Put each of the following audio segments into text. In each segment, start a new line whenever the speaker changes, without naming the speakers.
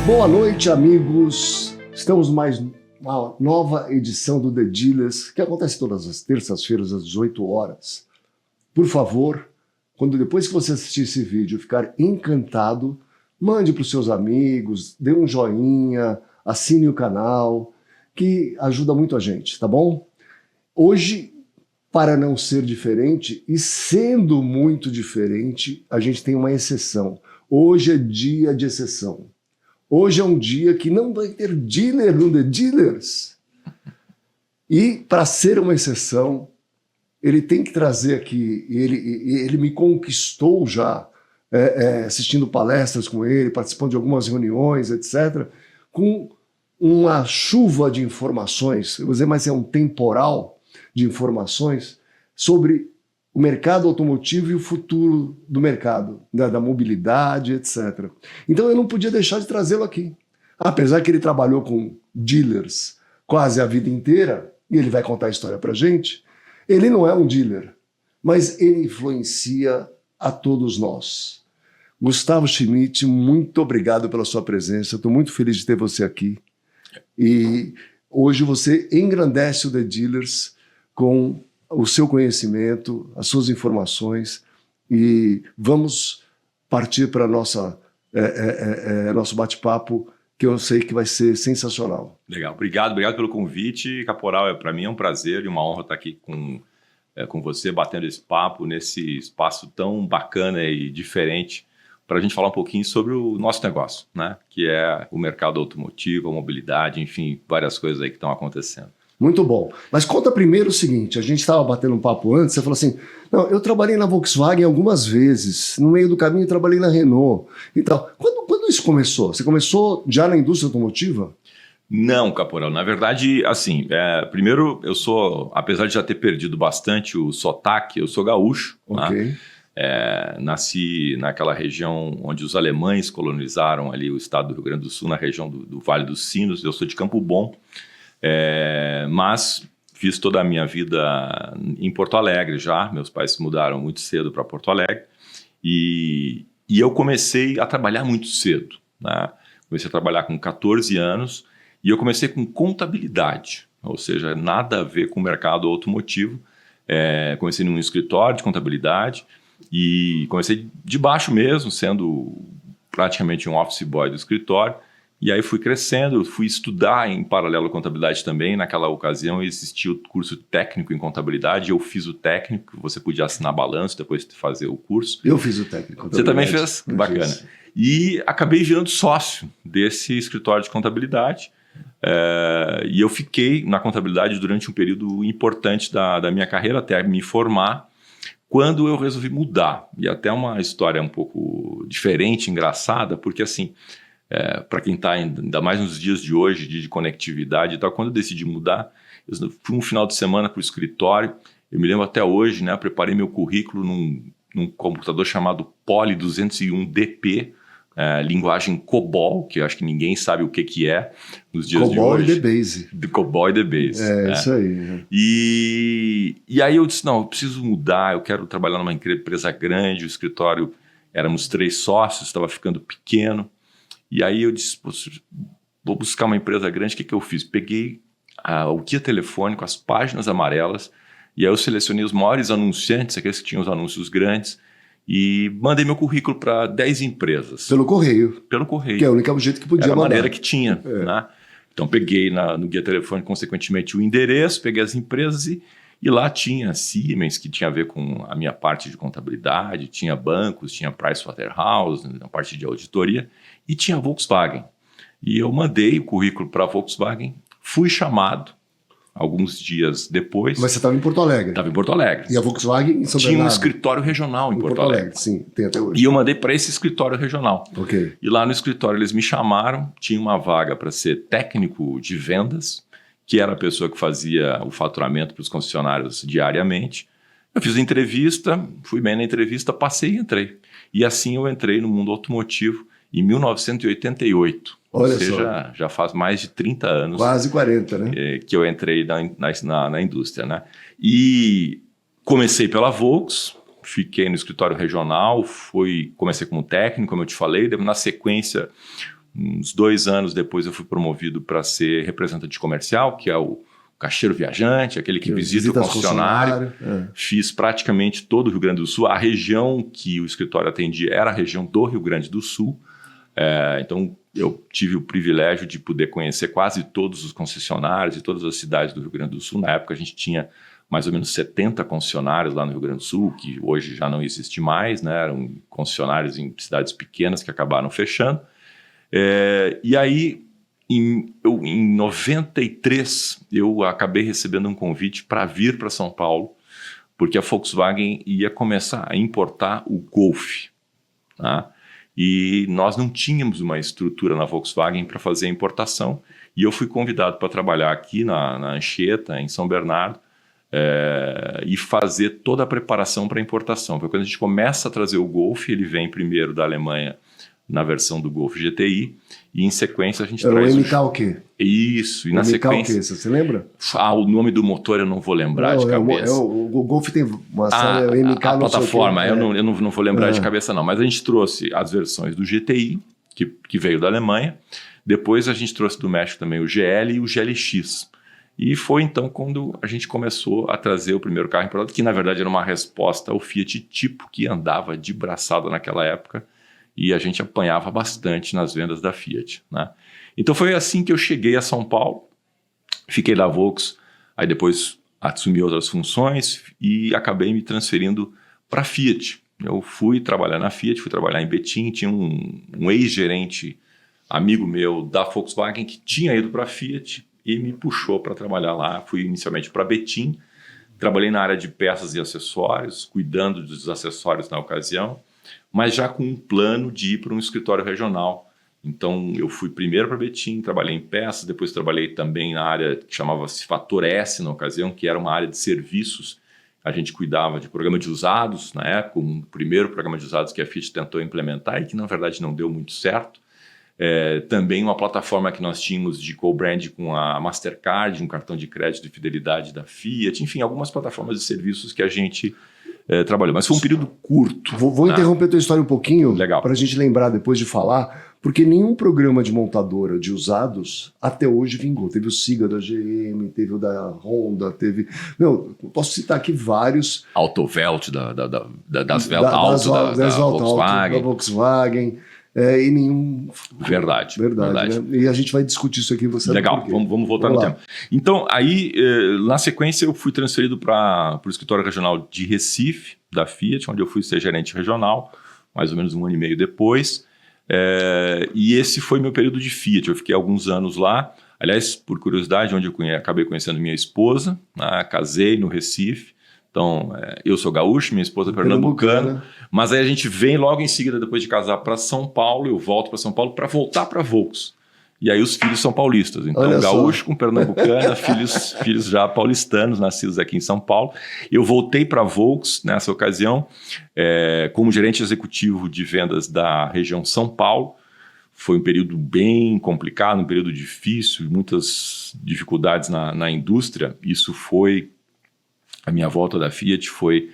Boa noite, amigos. Estamos mais uma nova edição do The Dealers, que acontece todas as terças-feiras às 18 horas. Por favor, depois que você assistir esse vídeo ficar encantado, mande para os seus amigos, dê um joinha, assine o canal, que ajuda muito a gente, tá bom? Hoje, para não ser diferente, e sendo muito diferente, a gente tem uma exceção. Hoje é dia de exceção. Hoje é um dia que não vai ter dealer no The Dealers. E, para ser uma exceção, ele tem que trazer aqui, ele me conquistou já, assistindo palestras com ele, participando de algumas reuniões, etc., com uma chuva de informações, eu vou dizer, mas é um temporal de informações sobre o mercado automotivo e o futuro do mercado, da mobilidade, etc. Então eu não podia deixar de trazê-lo aqui. Apesar que ele trabalhou com dealers quase a vida inteira, e ele vai contar a história pra gente, ele não é um dealer, mas ele influencia a todos nós. Gustavo Schmidt, muito obrigado pela sua presença, estou muito feliz de ter você aqui. E hoje você engrandece o The Dealers com o seu conhecimento, as suas informações, e vamos partir para nosso bate-papo, que eu sei que vai ser sensacional.
Legal, obrigado pelo convite, Caporal. Para mim é um prazer e uma honra estar aqui com você, batendo esse papo nesse espaço tão bacana e diferente, para a gente falar um pouquinho sobre o nosso negócio, né? Que é o mercado automotivo, a mobilidade, enfim, várias coisas aí que estão acontecendo.
Muito bom. Mas conta primeiro o seguinte, a gente estava batendo um papo antes, você falou assim, não, eu trabalhei na Volkswagen algumas vezes, no meio do caminho eu trabalhei na Renault e tal. Quando isso começou? Você começou já na indústria automotiva?
Não, Caporal. Na verdade, assim, primeiro eu sou, apesar de já ter perdido bastante o sotaque, eu sou gaúcho.
Ok.
Né? Nasci naquela região onde os alemães colonizaram ali o estado do Rio Grande do Sul, na região do Vale dos Sinos. Eu sou de Campo Bom. Mas fiz toda a minha vida em Porto Alegre já. Meus pais se mudaram muito cedo para Porto Alegre e eu comecei a trabalhar muito cedo, né? Comecei a trabalhar com 14 anos e eu comecei com contabilidade, ou seja, nada a ver com o mercado automotivo. Comecei num escritório de contabilidade e comecei de baixo mesmo, sendo praticamente um office boy do escritório. E aí fui crescendo, fui estudar em paralelo à contabilidade também. Naquela ocasião existia o curso técnico em contabilidade, eu fiz o técnico, você podia assinar balanço, depois de fazer o curso.
Eu fiz o técnico.
Você também fez? Bacana. E acabei virando sócio desse escritório de contabilidade. E eu fiquei na contabilidade durante um período importante da minha carreira, até me formar, quando eu resolvi mudar. E até uma história um pouco diferente, engraçada, porque assim... para quem está ainda mais nos dias de hoje, de conectividade e tal, quando eu decidi mudar, eu fui um final de semana para o escritório, eu me lembro até hoje, né, preparei meu currículo num computador chamado Poly 201DP, linguagem COBOL, que eu acho que ninguém sabe o que é nos dias de hoje.
COBOL e DBase.
COBOL e DBase.
Isso aí.
E aí eu disse, não, eu preciso mudar, eu quero trabalhar numa empresa grande, o escritório, éramos 3 sócios, estava ficando pequeno. E aí eu disse, vou buscar uma empresa grande, o que eu fiz? Peguei o guia telefônico, as páginas amarelas, e aí eu selecionei os maiores anunciantes, aqueles que tinham os anúncios grandes, e mandei meu currículo para 10 empresas.
Pelo correio.
Pelo correio.
Que é o único jeito que podia mandar.
Era a maneira que tinha. Né? Então peguei no guia telefônico, consequentemente, o endereço, peguei as empresas e lá tinha Siemens, que tinha a ver com a minha parte de contabilidade, tinha bancos, tinha Pricewaterhouse, na parte de auditoria, e tinha Volkswagen. E eu mandei o currículo para a Volkswagen, fui chamado alguns dias depois.
Mas você estava em Porto Alegre?
Estava em Porto Alegre.
E a Volkswagen em São
Tinha
Bernardo?
um escritório regional em Porto Alegre.
Sim, tem até hoje.
E eu mandei para esse escritório regional.
Ok.
E lá no escritório eles me chamaram, tinha uma vaga para ser técnico de vendas, que era a pessoa que fazia o faturamento para os concessionários diariamente. Eu fiz a entrevista, fui bem na entrevista, passei e entrei. E assim eu entrei no mundo automotivo em 1988.
Olha
ou seja,
só.
Já faz mais de 30 anos.
Quase 40, né?
Que eu entrei na indústria, né? E comecei pela Volks, fiquei no escritório regional, comecei como técnico, como eu te falei, na sequência uns 2 anos depois eu fui promovido para ser representante comercial, que é o caixeiro viajante, aquele que visita o concessionário. Fiz praticamente todo o Rio Grande do Sul. A região que o escritório atendia era a região do Rio Grande do Sul. Então, eu tive o privilégio de poder conhecer quase todos os concessionários e todas as cidades do Rio Grande do Sul. Na época, a gente tinha mais ou menos 70 concessionários lá no Rio Grande do Sul, que hoje já não existe mais, né? Eram concessionários em cidades pequenas que acabaram fechando. E aí, em 93, eu acabei recebendo um convite para vir para São Paulo, porque a Volkswagen ia começar a importar o Golf, tá? E nós não tínhamos uma estrutura na Volkswagen para fazer a importação, e eu fui convidado para trabalhar aqui na Anchieta, em São Bernardo, e fazer toda a preparação para a importação. Porque quando a gente começa a trazer o Golf, ele vem primeiro da Alemanha na versão do Golf GTI, e em sequência a gente traz...
O MK o quê?
Isso, e na sequência...
O MK o quê? Você lembra?
O nome do motor eu não vou lembrar de cabeça.
O Golf tem uma série MK...
A plataforma, eu não vou lembrar de cabeça não, mas a gente trouxe as versões do GTI, que veio da Alemanha, depois a gente trouxe do México também o GL e o GLX. E foi então quando a gente começou a trazer o primeiro carro importado, que na verdade era uma resposta ao Fiat Tipo, que andava de braçada naquela época, e a gente apanhava bastante nas vendas da Fiat, né? Então foi assim que eu cheguei a São Paulo, fiquei na Volks, aí depois assumi outras funções e acabei me transferindo para a Fiat. Eu fui trabalhar na Fiat, fui trabalhar em Betim, tinha um ex-gerente amigo meu da Volkswagen que tinha ido para a Fiat e me puxou para trabalhar lá. Fui inicialmente para Betim, trabalhei na área de peças e acessórios, cuidando dos acessórios na ocasião, mas já com um plano de ir para um escritório regional. Então eu fui primeiro para Betim, trabalhei em peças, depois trabalhei também na área que chamava-se Fator S na ocasião, que era uma área de serviços. A gente cuidava de programa de usados, na época, um primeiro programa de usados que a Fiat tentou implementar e que na verdade não deu muito certo. Também uma plataforma que nós tínhamos de co-brand com a Mastercard, um cartão de crédito de fidelidade da Fiat, enfim, algumas plataformas de serviços que a gente trabalhou. Mas foi um período curto.
Vou interromper a tua história um pouquinho, para a gente lembrar depois de falar, porque nenhum programa de montadora de usados até hoje vingou. Teve o Siga da GM, teve o da Honda, teve... posso citar aqui vários...
Autovelt, das Velt Auto, da
Volkswagen... e nenhum...
Verdade.
Né? E a gente vai discutir isso aqui. Você
Legal, vamos voltar no tema. Então, aí, na sequência, eu fui transferido para o escritório regional de Recife, da Fiat, onde eu fui ser gerente regional, mais ou menos 1 ano e meio depois. E esse foi meu período de Fiat. Eu fiquei alguns anos lá. Aliás, por curiosidade, onde eu acabei conhecendo minha esposa, né? Casei no Recife. Então, eu sou gaúcho, minha esposa é pernambucana, mas aí a gente vem logo em seguida, depois de casar, para São Paulo, eu volto para São Paulo para voltar para a Volks. E aí os filhos são paulistas, então olha gaúcho com pernambucana, filhos já paulistanos, nascidos aqui em São Paulo. Eu voltei para a Volks nessa ocasião, como gerente executivo de vendas da região São Paulo. Foi um período bem complicado, um período difícil, muitas dificuldades na indústria. Isso foi... A minha volta da Fiat foi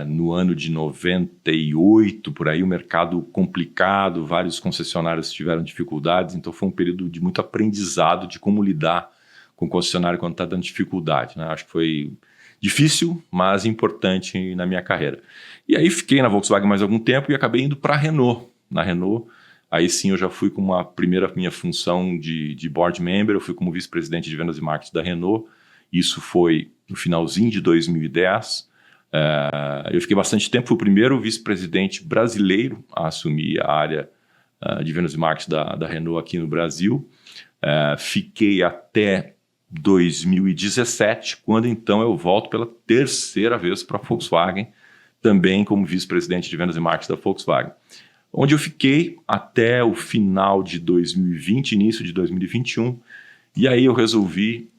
no ano de 98, por aí, o mercado complicado, vários concessionários tiveram dificuldades, então foi um período de muito aprendizado de como lidar com o concessionário quando está dando dificuldade, né? Acho que foi difícil, mas importante na minha carreira. E aí fiquei na Volkswagen mais algum tempo e acabei indo para a Renault. Na Renault, aí sim eu já fui com uma primeira minha função de board member, eu fui como vice-presidente de vendas e marketing da Renault. Isso foi no finalzinho de 2010. Eu fiquei bastante tempo, fui o primeiro vice-presidente brasileiro a assumir a área de vendas e marketing da Renault aqui no Brasil. Fiquei até 2017, quando então eu volto pela terceira vez para a Volkswagen, também como vice-presidente de vendas e marketing da Volkswagen, onde eu fiquei até o final de 2020, início de 2021, e aí eu resolvi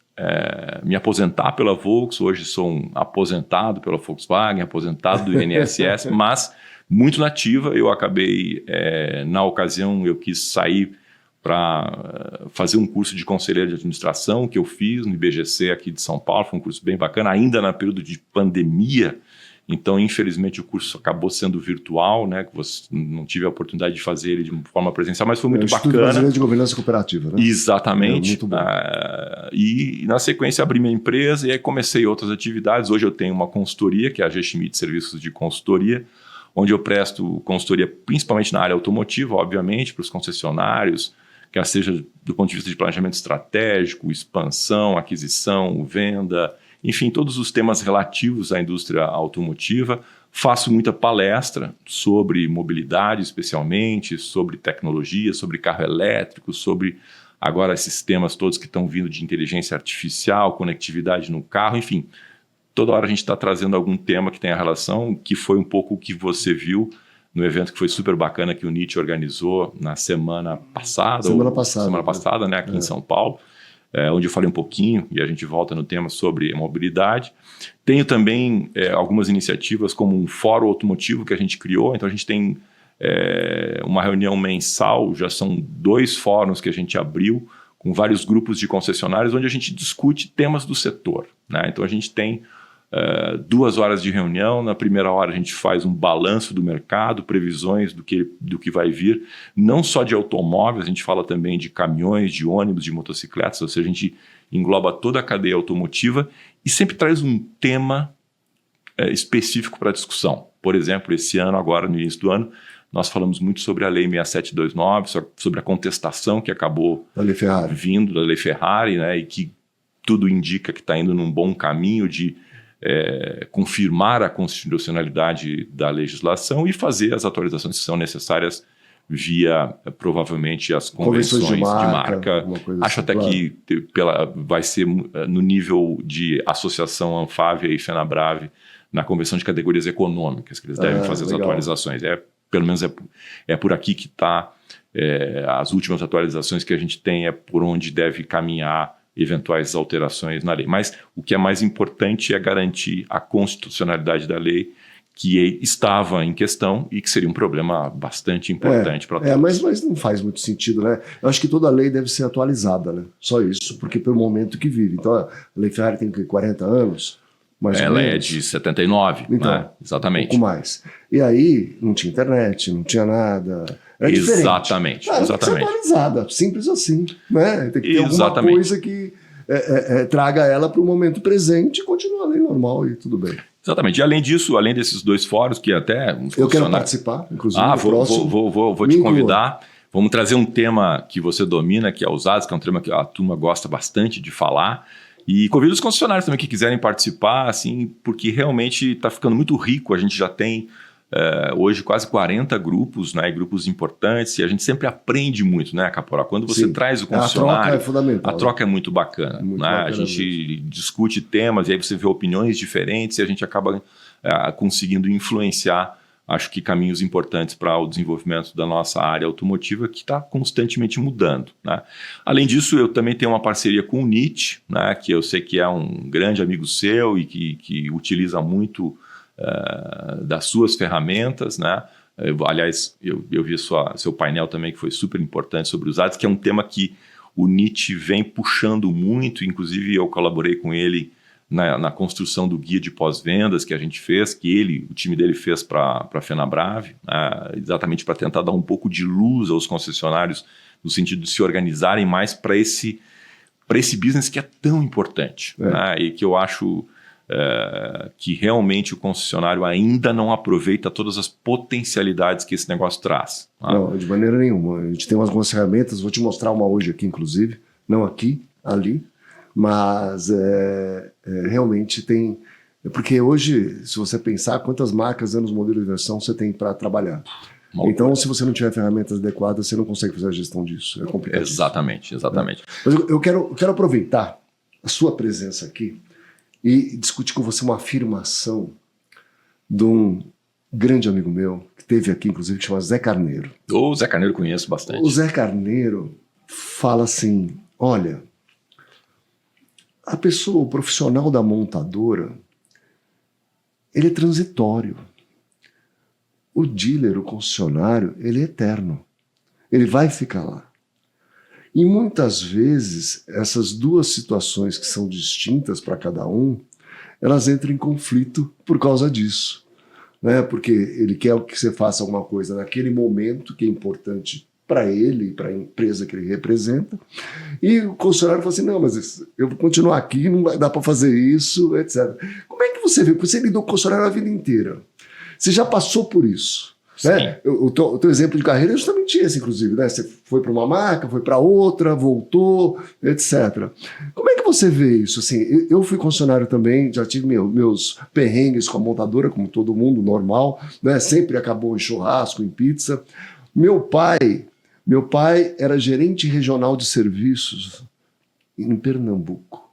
me aposentar pela Volks. Hoje sou um aposentado pela Volkswagen, aposentado do INSS, mas muito nativa. Eu acabei, na ocasião, eu quis sair para fazer um curso de conselheiro de administração que eu fiz no IBGC aqui de São Paulo. Foi um curso bem bacana, ainda no período de pandemia. Então, infelizmente, o curso acabou sendo virtual, né? Não tive a oportunidade de fazer ele de forma presencial, mas foi muito
Instituto
bacana.
Brasileiro de Governança Cooperativa, né?
Exatamente.
Muito bom.
E na sequência abri minha empresa e aí comecei outras atividades. Hoje eu tenho uma consultoria, que é a G Schmidt Serviços de Consultoria, onde eu presto consultoria principalmente na área automotiva, obviamente, para os concessionários, quer seja do ponto de vista de planejamento estratégico, expansão, aquisição, venda, enfim, todos os temas relativos à indústria automotiva. Faço muita palestra sobre mobilidade, especialmente, sobre tecnologia, sobre carro elétrico, sobre agora esses temas todos que estão vindo de inteligência artificial, conectividade no carro, enfim. Toda hora a gente está trazendo algum tema que tenha relação, que foi um pouco o que você viu no evento que foi super bacana que o NIT organizou na semana passada.
Semana passada,
né, aqui em São Paulo. Onde eu falei um pouquinho, e a gente volta no tema sobre mobilidade. Tenho também algumas iniciativas como um fórum automotivo que a gente criou, então a gente tem uma reunião mensal, já são 2 fóruns que a gente abriu, com vários grupos de concessionários, onde a gente discute temas do setor, né? Então a gente tem 2 horas de reunião. Na primeira hora a gente faz um balanço do mercado, previsões do que vai vir, não só de automóveis, a gente fala também de caminhões, de ônibus, de motocicletas, ou seja, a gente engloba toda a cadeia automotiva e sempre traz um tema específico para a discussão. Por exemplo, esse ano, agora no início do ano, nós falamos muito sobre a Lei 6729, sobre a contestação que acabou vindo da Lei Ferrari, né, e que tudo indica que está indo num bom caminho de confirmar a constitucionalidade da legislação e fazer as atualizações que são necessárias via, provavelmente, as convenções de marca. Acho até que vai ser no nível de associação Anfávia e Fenabrave, na convenção de categorias econômicas, que eles devem fazer as atualizações. Pelo menos é por aqui que está. As últimas atualizações que a gente tem é por onde deve caminhar eventuais alterações na lei. Mas o que é mais importante é garantir a constitucionalidade da lei, que estava em questão e que seria um problema bastante importante para todos.
Mas não faz muito sentido, né? Eu acho que toda lei deve ser atualizada, né? Só isso, porque pelo momento que vive. Então, a Lei Ferrari tem 40 anos, mais ou menos.
Ela é de 79, então, né? Exatamente.
Um pouco mais. E aí, não tinha internet, não tinha nada. Era diferente.
Exatamente.
Tem que ser atualizada, simples assim, né? Tem que ter alguma coisa que traga ela para o momento presente e continua a lei normal e tudo bem.
Exatamente. E além disso, além desses 2 fóruns, que até...
Eu quero participar, inclusive, no próximo.
Vou te convidar. Vamos trazer um tema que você domina, que é usados, que é um tema que a turma gosta bastante de falar. E convido os concessionários também que quiserem participar, assim, porque realmente está ficando muito rico. A gente já tem hoje quase 40 grupos, né, grupos importantes, e a gente sempre aprende muito, né, Caporal? Quando você traz o concessionário,
a troca é fundamental.
A troca é muito bacana. Muito bacana, a gente discute temas, e aí você vê opiniões diferentes, e a gente acaba conseguindo influenciar, acho que, caminhos importantes para o desenvolvimento da nossa área automotiva, que está constantemente mudando, né? Além disso, eu também tenho uma parceria com o NIT, né, que eu sei que é um grande amigo seu e que utiliza muito das suas ferramentas, né? Aliás, eu vi seu painel também, que foi super importante sobre os usados, que é um tema que o NIT vem puxando muito. Inclusive eu colaborei com ele na construção do guia de pós-vendas que a gente fez, que o time dele fez para a Fenabrave, exatamente para tentar dar um pouco de luz aos concessionários, no sentido de se organizarem mais para esse business que é tão importante, né? E que eu acho que realmente o concessionário ainda não aproveita todas as potencialidades que esse negócio traz. Tá?
Não, de maneira nenhuma. A gente tem umas ferramentas, vou te mostrar uma hoje aqui, inclusive, não aqui, ali, mas realmente tem... Porque hoje, se você pensar, quantas marcas, anos, modelo e versão você tem para trabalhar? Então, se você não tiver ferramentas adequadas, você não consegue fazer a gestão disso. É complicado.
Exatamente.
Mas eu quero aproveitar a sua presença aqui e discutir com você uma afirmação de um grande amigo meu, que esteve aqui, inclusive, que chama Zé Carneiro.
O Zé Carneiro conheço bastante.
O Zé Carneiro fala assim, olha, o profissional da montadora, ele é transitório. O dealer, o concessionário, ele é eterno. Ele vai ficar lá. E muitas vezes, essas duas situações que são distintas para cada um, elas entram em conflito por causa disso, né? Porque ele quer que você faça alguma coisa naquele momento que é importante para ele, para a empresa que ele representa, e o concessionário fala assim, não, mas eu vou continuar aqui, não vai dar para fazer isso, etc. Como é que você vê? Porque você lidou com o concessionário a vida inteira. Você já passou por isso. Né? O teu exemplo de carreira é justamente esse, inclusive. Né? Você foi para uma marca, foi para outra, voltou, etc. Como é que você vê isso? Assim, eu fui concessionário também, já tive meus perrengues com a montadora, como todo mundo, normal. Né? Sempre acabou em churrasco, em pizza. Meu pai era gerente regional de serviços em Pernambuco,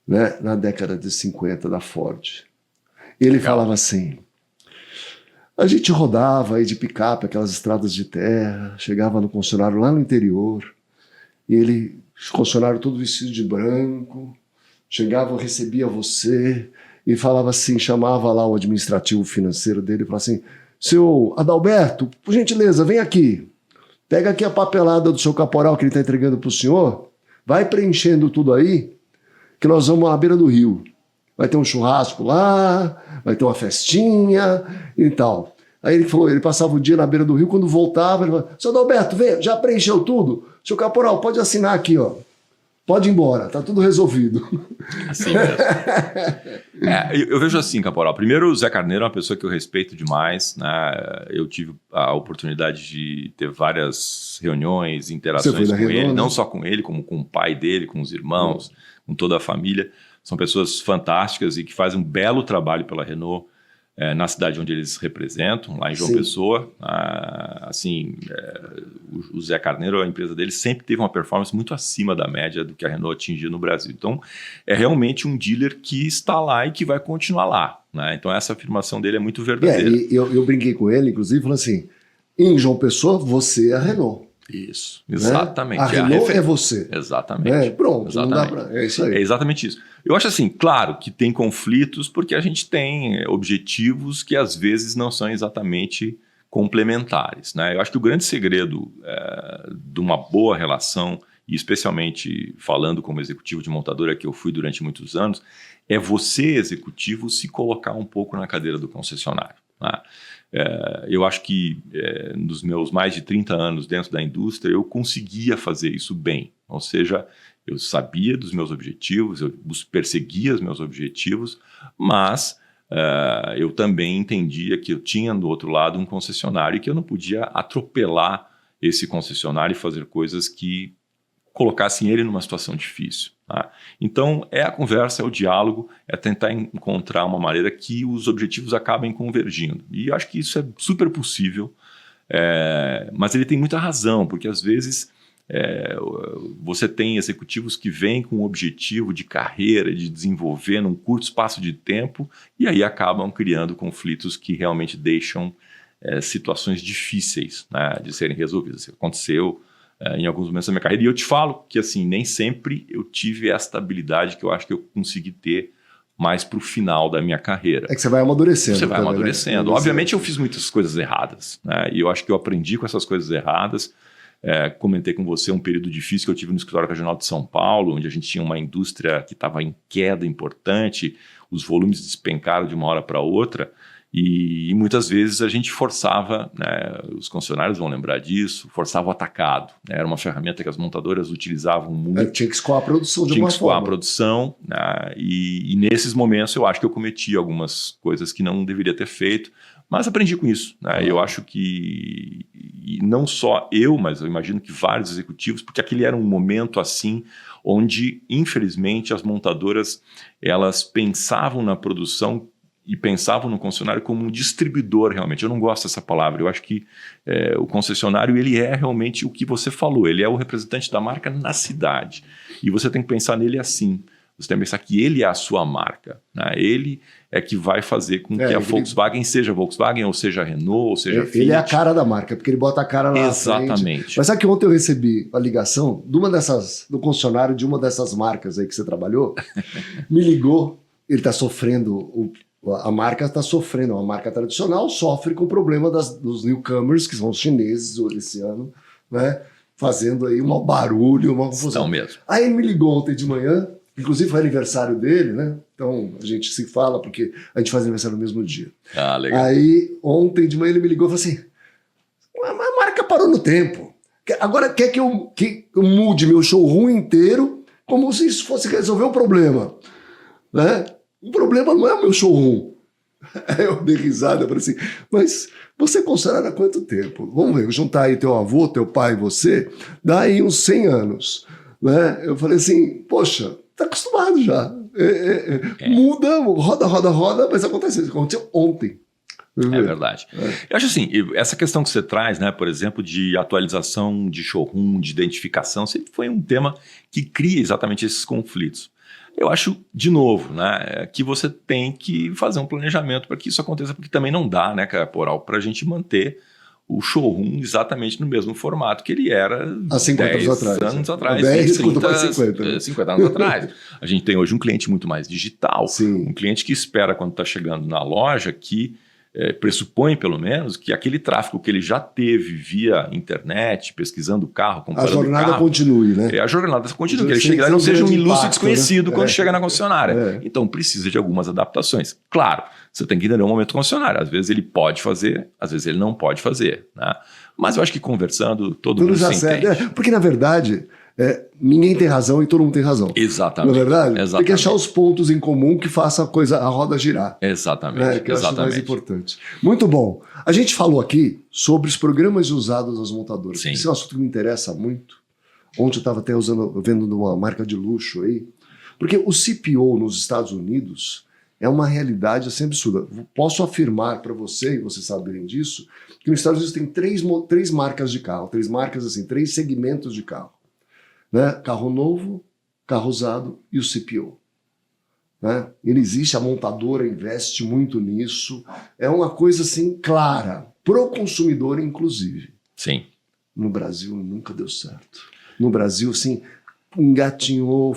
né? Na década de 50 da Ford. Ele falava assim... A gente rodava aí de picape, aquelas estradas de terra, chegava no concessionário lá no interior, e ele, o concessionário todo vestido de branco, chegava, recebia você, e falava assim, chamava lá o administrativo financeiro dele, e falava assim, seu Adalberto, por gentileza, vem aqui, pega aqui a papelada do seu caporal que ele está entregando para o senhor, vai preenchendo tudo aí, que nós vamos à beira do rio. Vai ter um churrasco lá, vai ter uma festinha e tal. Aí ele falou, ele passava o dia na beira do rio, quando voltava, ele falou, seu Adalberto, vem, já preencheu tudo? Seu caporal, pode assinar aqui, ó. Pode ir embora, tá tudo resolvido.
Assim mesmo. Eu vejo assim, caporal. Primeiro, o Zé Carneiro é uma pessoa que eu respeito demais, né? Eu tive a oportunidade de ter várias reuniões, interações com ele, né? Não só com ele, como com o pai dele, com os irmãos, com toda a família. São pessoas fantásticas e que fazem um belo trabalho pela Renault na cidade onde eles representam, lá em João Pessoa. O Zé Carneiro, a empresa dele, sempre teve uma performance muito acima da média do que a Renault atingia no Brasil. Então, é realmente um dealer que está lá e que vai continuar lá, né? Então, essa afirmação dele é muito verdadeira.
Eu brinquei com ele, inclusive, falando assim, em João Pessoa, você é a Renault.
Isso, exatamente.
Né? A Renault é você.
Exatamente.
Pronto,
exatamente.
Não dá pra... É isso aí.
É exatamente isso. Eu acho assim, claro que tem conflitos porque a gente tem objetivos que às vezes não são exatamente complementares, né? Eu acho que o grande segredo de uma boa relação, e especialmente falando como executivo de montadora que eu fui durante muitos anos, é você, executivo, se colocar um pouco na cadeira do concessionário, né? Eu acho que nos meus mais de 30 anos dentro da indústria eu conseguia fazer isso bem, ou seja, eu sabia dos meus objetivos, eu perseguia os meus objetivos, mas eu também entendia que eu tinha do outro lado um concessionário e que eu não podia atropelar esse concessionário e fazer coisas que colocassem ele numa situação difícil, tá? Então, a conversa, é o diálogo, é tentar encontrar uma maneira que os objetivos acabem convergindo. E eu acho que isso é super possível, mas ele tem muita razão, porque às vezes você tem executivos que vêm com um objetivo de carreira, de desenvolver num curto espaço de tempo, e aí acabam criando conflitos que realmente deixam situações difíceis, né, de serem resolvidas. Isso aconteceu em alguns momentos da minha carreira. E eu te falo que assim, nem sempre eu tive esta habilidade que eu acho que eu consegui ter mais para o final da minha carreira.
É que você vai amadurecendo.
Você vai amadurecendo. Obviamente eu fiz muitas coisas erradas, né? E eu acho que eu aprendi com essas coisas erradas. Comentei com você um período difícil que eu tive no escritório regional de São Paulo, onde a gente tinha uma indústria que estava em queda importante, os volumes despencaram de uma hora para outra. E muitas vezes a gente forçava, né, os concessionários vão lembrar disso, forçava o atacado, né? Era uma ferramenta que as montadoras utilizavam muito.
Tinha que escoar a produção de alguma forma. Tinha que
escoar a produção, né? E nesses momentos eu acho que eu cometi algumas coisas que não deveria ter feito, mas aprendi com isso, né? Eu acho que, e não só eu, mas eu imagino que vários executivos, porque aquele era um momento assim, onde infelizmente as montadoras, elas pensavam na produção e pensavam no concessionário como um distribuidor realmente. Eu não gosto dessa palavra. Eu acho que o concessionário ele é realmente o que você falou. Ele é o representante da marca na cidade. E você tem que pensar nele assim. Você tem que pensar que ele é a sua marca, né? Ele é que vai fazer com que a Volkswagen seja Volkswagen, ou seja Renault, ou seja Fiat.
Ele é a cara da marca, porque ele bota a cara lá.
Exatamente.
Mas sabe que ontem eu recebi a ligação do concessionário de uma dessas marcas aí que você trabalhou? Me ligou, ele está sofrendo... A marca está sofrendo, uma marca tradicional sofre com o problema dos newcomers, que são os chineses esse ano, né? Fazendo aí um barulho, uma confusão.
Estão mesmo.
Aí ele me ligou ontem de manhã, Inclusive foi aniversário dele, né? Então a gente se fala porque a gente faz aniversário no mesmo dia.
Ah, legal.
Aí ontem de manhã ele me ligou e falou assim: a marca parou no tempo. Agora quer que eu mude meu showroom inteiro como se isso fosse resolver o problema. Né? O problema não é o meu showroom. Aí eu dei risada, falei assim, mas você considera quanto tempo? Vamos ver, juntar aí teu avô, teu pai e você, dá aí uns 100 anos. Né? Eu falei assim, poxa, tá acostumado já. Muda, roda, mas acontece isso. Aconteceu ontem.
É verdade. Eu acho assim, essa questão que você traz, né, por exemplo, de atualização de showroom, de identificação, sempre foi um tema que cria exatamente esses conflitos. Eu acho, de novo, né, que você tem que fazer um planejamento para que isso aconteça, porque também não dá, né, Caporal, para a gente manter o showroom exatamente no mesmo formato que ele era
há 50
anos atrás.
10,
50 anos atrás. A gente tem hoje um cliente muito mais digital,
Sim.
Um cliente que espera quando está chegando na loja que pressupõe, pelo menos, que aquele tráfego que ele já teve via internet, pesquisando o carro, comprando o carro...
A jornada continue, né?
A jornada continue, que ele chegue lá e não seja um ilustre desconhecido, né? Quando chega na concessionária. Então, precisa de algumas adaptações. Claro, você tem que entender o momento concessionário. Às vezes ele pode fazer, às vezes ele não pode fazer. Né? Mas eu acho que conversando, todo mundo se entende.
Porque, na verdade... ninguém tem razão e todo mundo tem razão.
Exatamente.
Não é verdade?
Exatamente.
Tem que achar os pontos em comum que faça a roda girar.
Exatamente.
Que eu acho mais importante. Muito bom. A gente falou aqui sobre os programas usados nas montadoras.
Sim.
Esse é um assunto que me interessa muito. Ontem eu estava até vendo uma marca de luxo aí. Porque o CPO nos Estados Unidos é uma realidade assim absurda. Posso afirmar para você, e vocês sabem disso, que nos Estados Unidos tem três marcas de carro. Três segmentos de carro. Né? Carro novo, carro usado e o CPO. Né? Ele existe, a montadora investe muito nisso. É uma coisa assim clara, pro consumidor inclusive.
Sim.
No Brasil nunca deu certo. No Brasil, assim, engatinhou,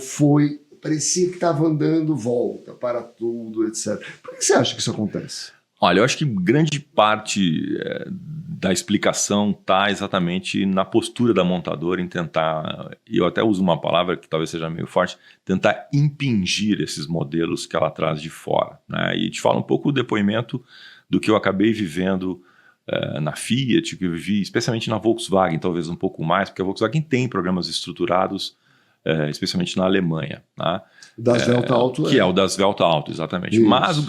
parecia que estava andando, volta para tudo, etc. Por que você acha que isso acontece?
Olha, eu acho que grande parte da explicação está exatamente na postura da montadora em tentar, e eu até uso uma palavra que talvez seja meio forte, tentar impingir esses modelos que ela traz de fora. Né? E te falo um pouco o depoimento do que eu acabei vivendo na Fiat, que eu vivi especialmente na Volkswagen, talvez um pouco mais, porque a Volkswagen tem programas estruturados, especialmente na Alemanha. Né?
Das Velta Auto.
Que é o das Velta Auto, exatamente.
Isso.
Mas o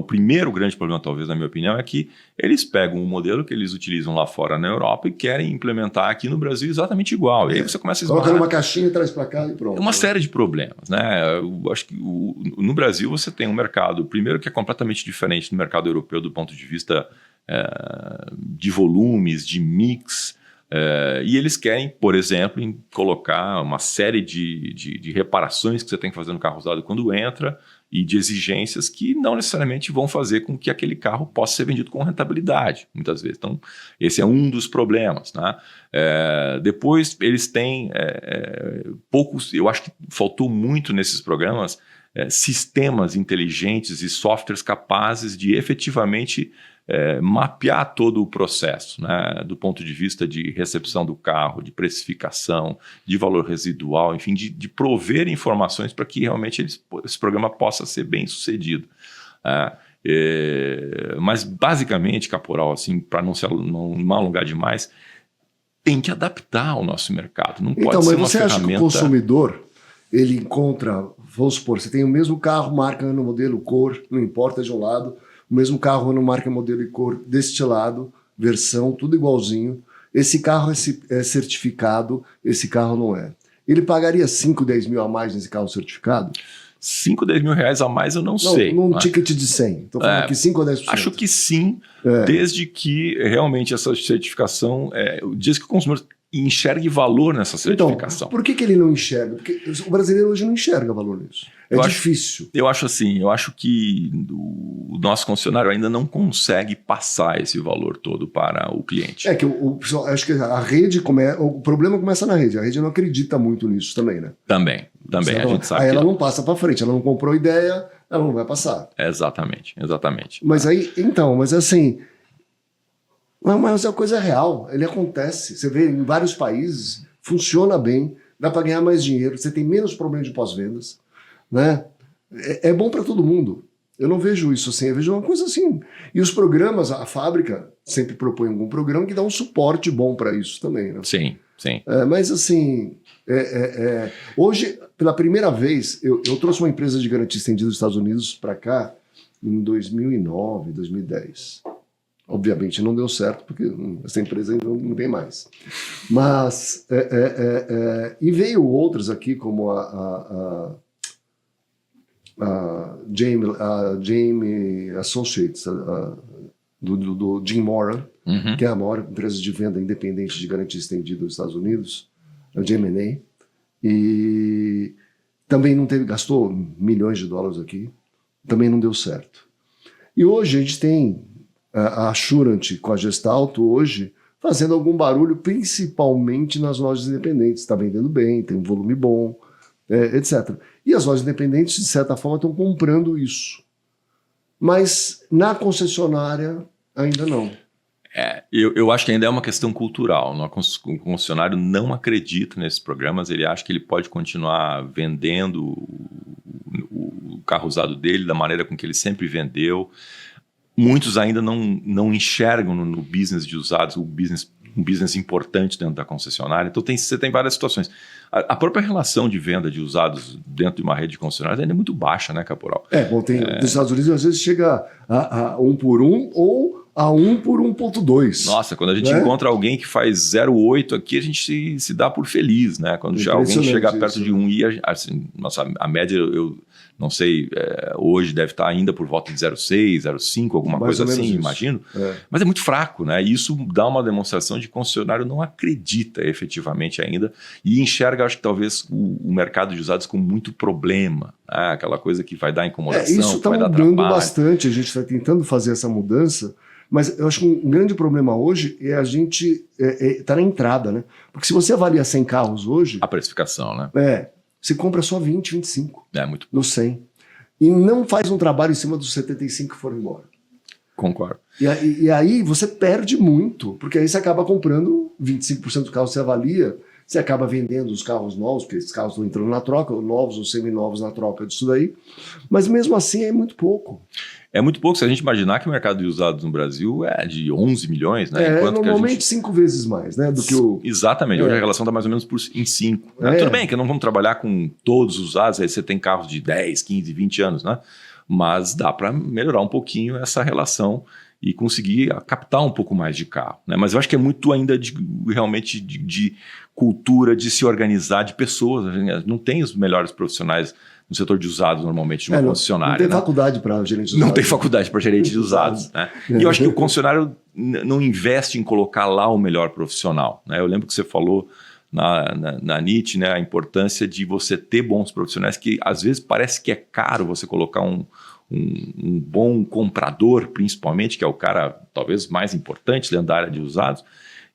primeiro grande problema, talvez, na minha opinião, é que eles pegam um modelo que eles utilizam lá fora na Europa e querem implementar aqui no Brasil exatamente igual. E aí você começa a esbarrar...
Coloca numa caixinha, traz para cá e pronto.
É uma série de problemas, né? Eu acho que no Brasil você tem um mercado, primeiro, que é completamente diferente do mercado europeu do ponto de vista de volumes, de mix. E eles querem, por exemplo, colocar uma série de reparações que você tem que fazer no carro usado quando entra e de exigências que não necessariamente vão fazer com que aquele carro possa ser vendido com rentabilidade, muitas vezes. Então, esse é um dos problemas. Né? Depois, eles têm poucos... Eu acho que faltou muito nesses programas sistemas inteligentes e softwares capazes de efetivamente... mapear todo o processo, né, do ponto de vista de recepção do carro, de precificação, de valor residual, enfim, de prover informações para que realmente esse programa possa ser bem sucedido. Mas basicamente, Caporal, assim, para não me alongar demais, tem que adaptar ao nosso mercado. Não pode ser uma ferramenta... Então, mas você acha que o consumidor,
ele encontra, vamos supor, você tem o mesmo carro, marca, ano, modelo, cor, não importa de um lado... O mesmo carro, ano, marca, modelo e cor, destilado, versão, tudo igualzinho. Esse carro é certificado, esse carro não é. Ele pagaria 5, 10 mil a mais nesse carro certificado?
5, 10 mil reais a mais eu não sei.
Num ticket de 100. Estou falando aqui 5 ou 10%.
Acho que sim, desde que realmente essa certificação diz que o consumidor enxergue valor nessa certificação.
Então, por que ele não enxerga? Porque o brasileiro hoje não enxerga valor nisso. Difícil.
Eu acho que o nosso concessionário ainda não consegue passar esse valor todo para o cliente.
Acho que a rede o problema começa na rede. A rede não acredita muito nisso também, né?
Também. A gente sabe.
Aí ela não passa para frente, ela não comprou ideia, ela não vai passar.
Exatamente.
Mas assim, mas é uma coisa real, ele acontece. Você vê em vários países, funciona bem, dá para ganhar mais dinheiro, você tem menos problema de pós-vendas. né? É bom para todo mundo. Eu não vejo isso assim, eu vejo uma coisa assim. E os programas, a fábrica sempre propõe algum programa que dá um suporte bom para isso também, né?
Sim, sim.
Mas assim, hoje, pela primeira vez, eu trouxe uma empresa de garantia estendida dos Estados Unidos para cá em 2009, 2010. Obviamente não deu certo, porque essa empresa ainda não tem mais. Mas, e veio outras aqui, como a Jamie Associates, do Jim Moran, que é a maior empresa de venda independente de garantia estendida dos Estados Unidos, a JM&A, e também não teve, gastou milhões de dólares aqui, também não deu certo. E hoje a gente tem a Assurant com a Gestalto hoje fazendo algum barulho, principalmente nas lojas independentes. Está vendendo bem, tem um volume bom, etc. E as lojas independentes, de certa forma, estão comprando isso. Mas na concessionária, ainda não.
Eu acho que ainda é uma questão cultural. O concessionário não acredita nesses programas, ele acha que ele pode continuar vendendo o carro usado dele da maneira com que ele sempre vendeu. Muitos ainda não enxergam no business de usados um business importante dentro da concessionária. Então você tem várias situações. A própria relação de venda de usados dentro de uma rede de concessionárias ainda é muito baixa, né, Caporal?
Nos Estados Unidos às vezes chega a 1 por 1 ou a 1 por 1.2.
Nossa, quando a gente encontra alguém que faz 0,8 aqui, a gente se dá por feliz, né? Quando já alguém chega perto de 1 e assim, a média, eu não sei, hoje deve estar ainda por volta de 0,6, 0,5, alguma coisa assim, imagino. Mas é muito fraco, né? E isso dá uma demonstração de que o concessionário não acredita efetivamente ainda e enxerga, acho que talvez, o mercado de usados com muito problema. Né? Aquela coisa que vai dar incomodação,
isso está mudando bastante, a gente está tentando fazer essa mudança. Mas eu acho que um grande problema hoje é a gente tá na entrada, né? Porque se você avalia 100 carros hoje...
A precificação, né?
Você compra só 20, 25
muito
no 100. E não faz um trabalho em cima dos 75 que foram embora.
Concordo.
E aí você perde muito, porque aí você acaba comprando 25% do carro que você avalia, você acaba vendendo os carros novos, porque esses carros estão entrando na troca, novos ou seminovos na troca disso daí. Mas mesmo assim é muito pouco. É muito pouco
se a gente imaginar que o mercado de usados no Brasil é de 11 milhões, né?
Enquanto normalmente 5 vezes mais, né? Do que o...
Exatamente, hoje a relação está mais ou menos em 5. Tudo bem que não vamos trabalhar com todos os usados, aí você tem carros de 10, 15, 20 anos, né? Mas dá para melhorar um pouquinho essa relação e conseguir captar um pouco mais de carro, né? Mas eu acho que é muito ainda realmente de cultura, de se organizar, de pessoas. Não tem os melhores profissionais no setor de usados normalmente de uma concessionária.
Não tem faculdade para gerente de usados.
Não tem faculdade para gerente de usados. Né? E eu acho que o concessionário não investe em colocar lá o melhor profissional. Né? Eu lembro que você falou na NIT, né, a importância de você ter bons profissionais, que às vezes parece que é caro você colocar um bom comprador, principalmente, que é o cara talvez mais importante dentro da área de usados,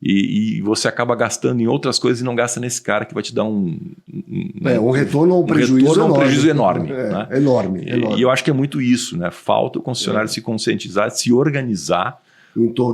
e você acaba gastando em outras coisas e não gasta nesse cara que vai te dar um
retorno ou um prejuízo
enorme. Né?
Enorme.
E eu acho que é muito isso, né? Falta o concessionário se conscientizar, se organizar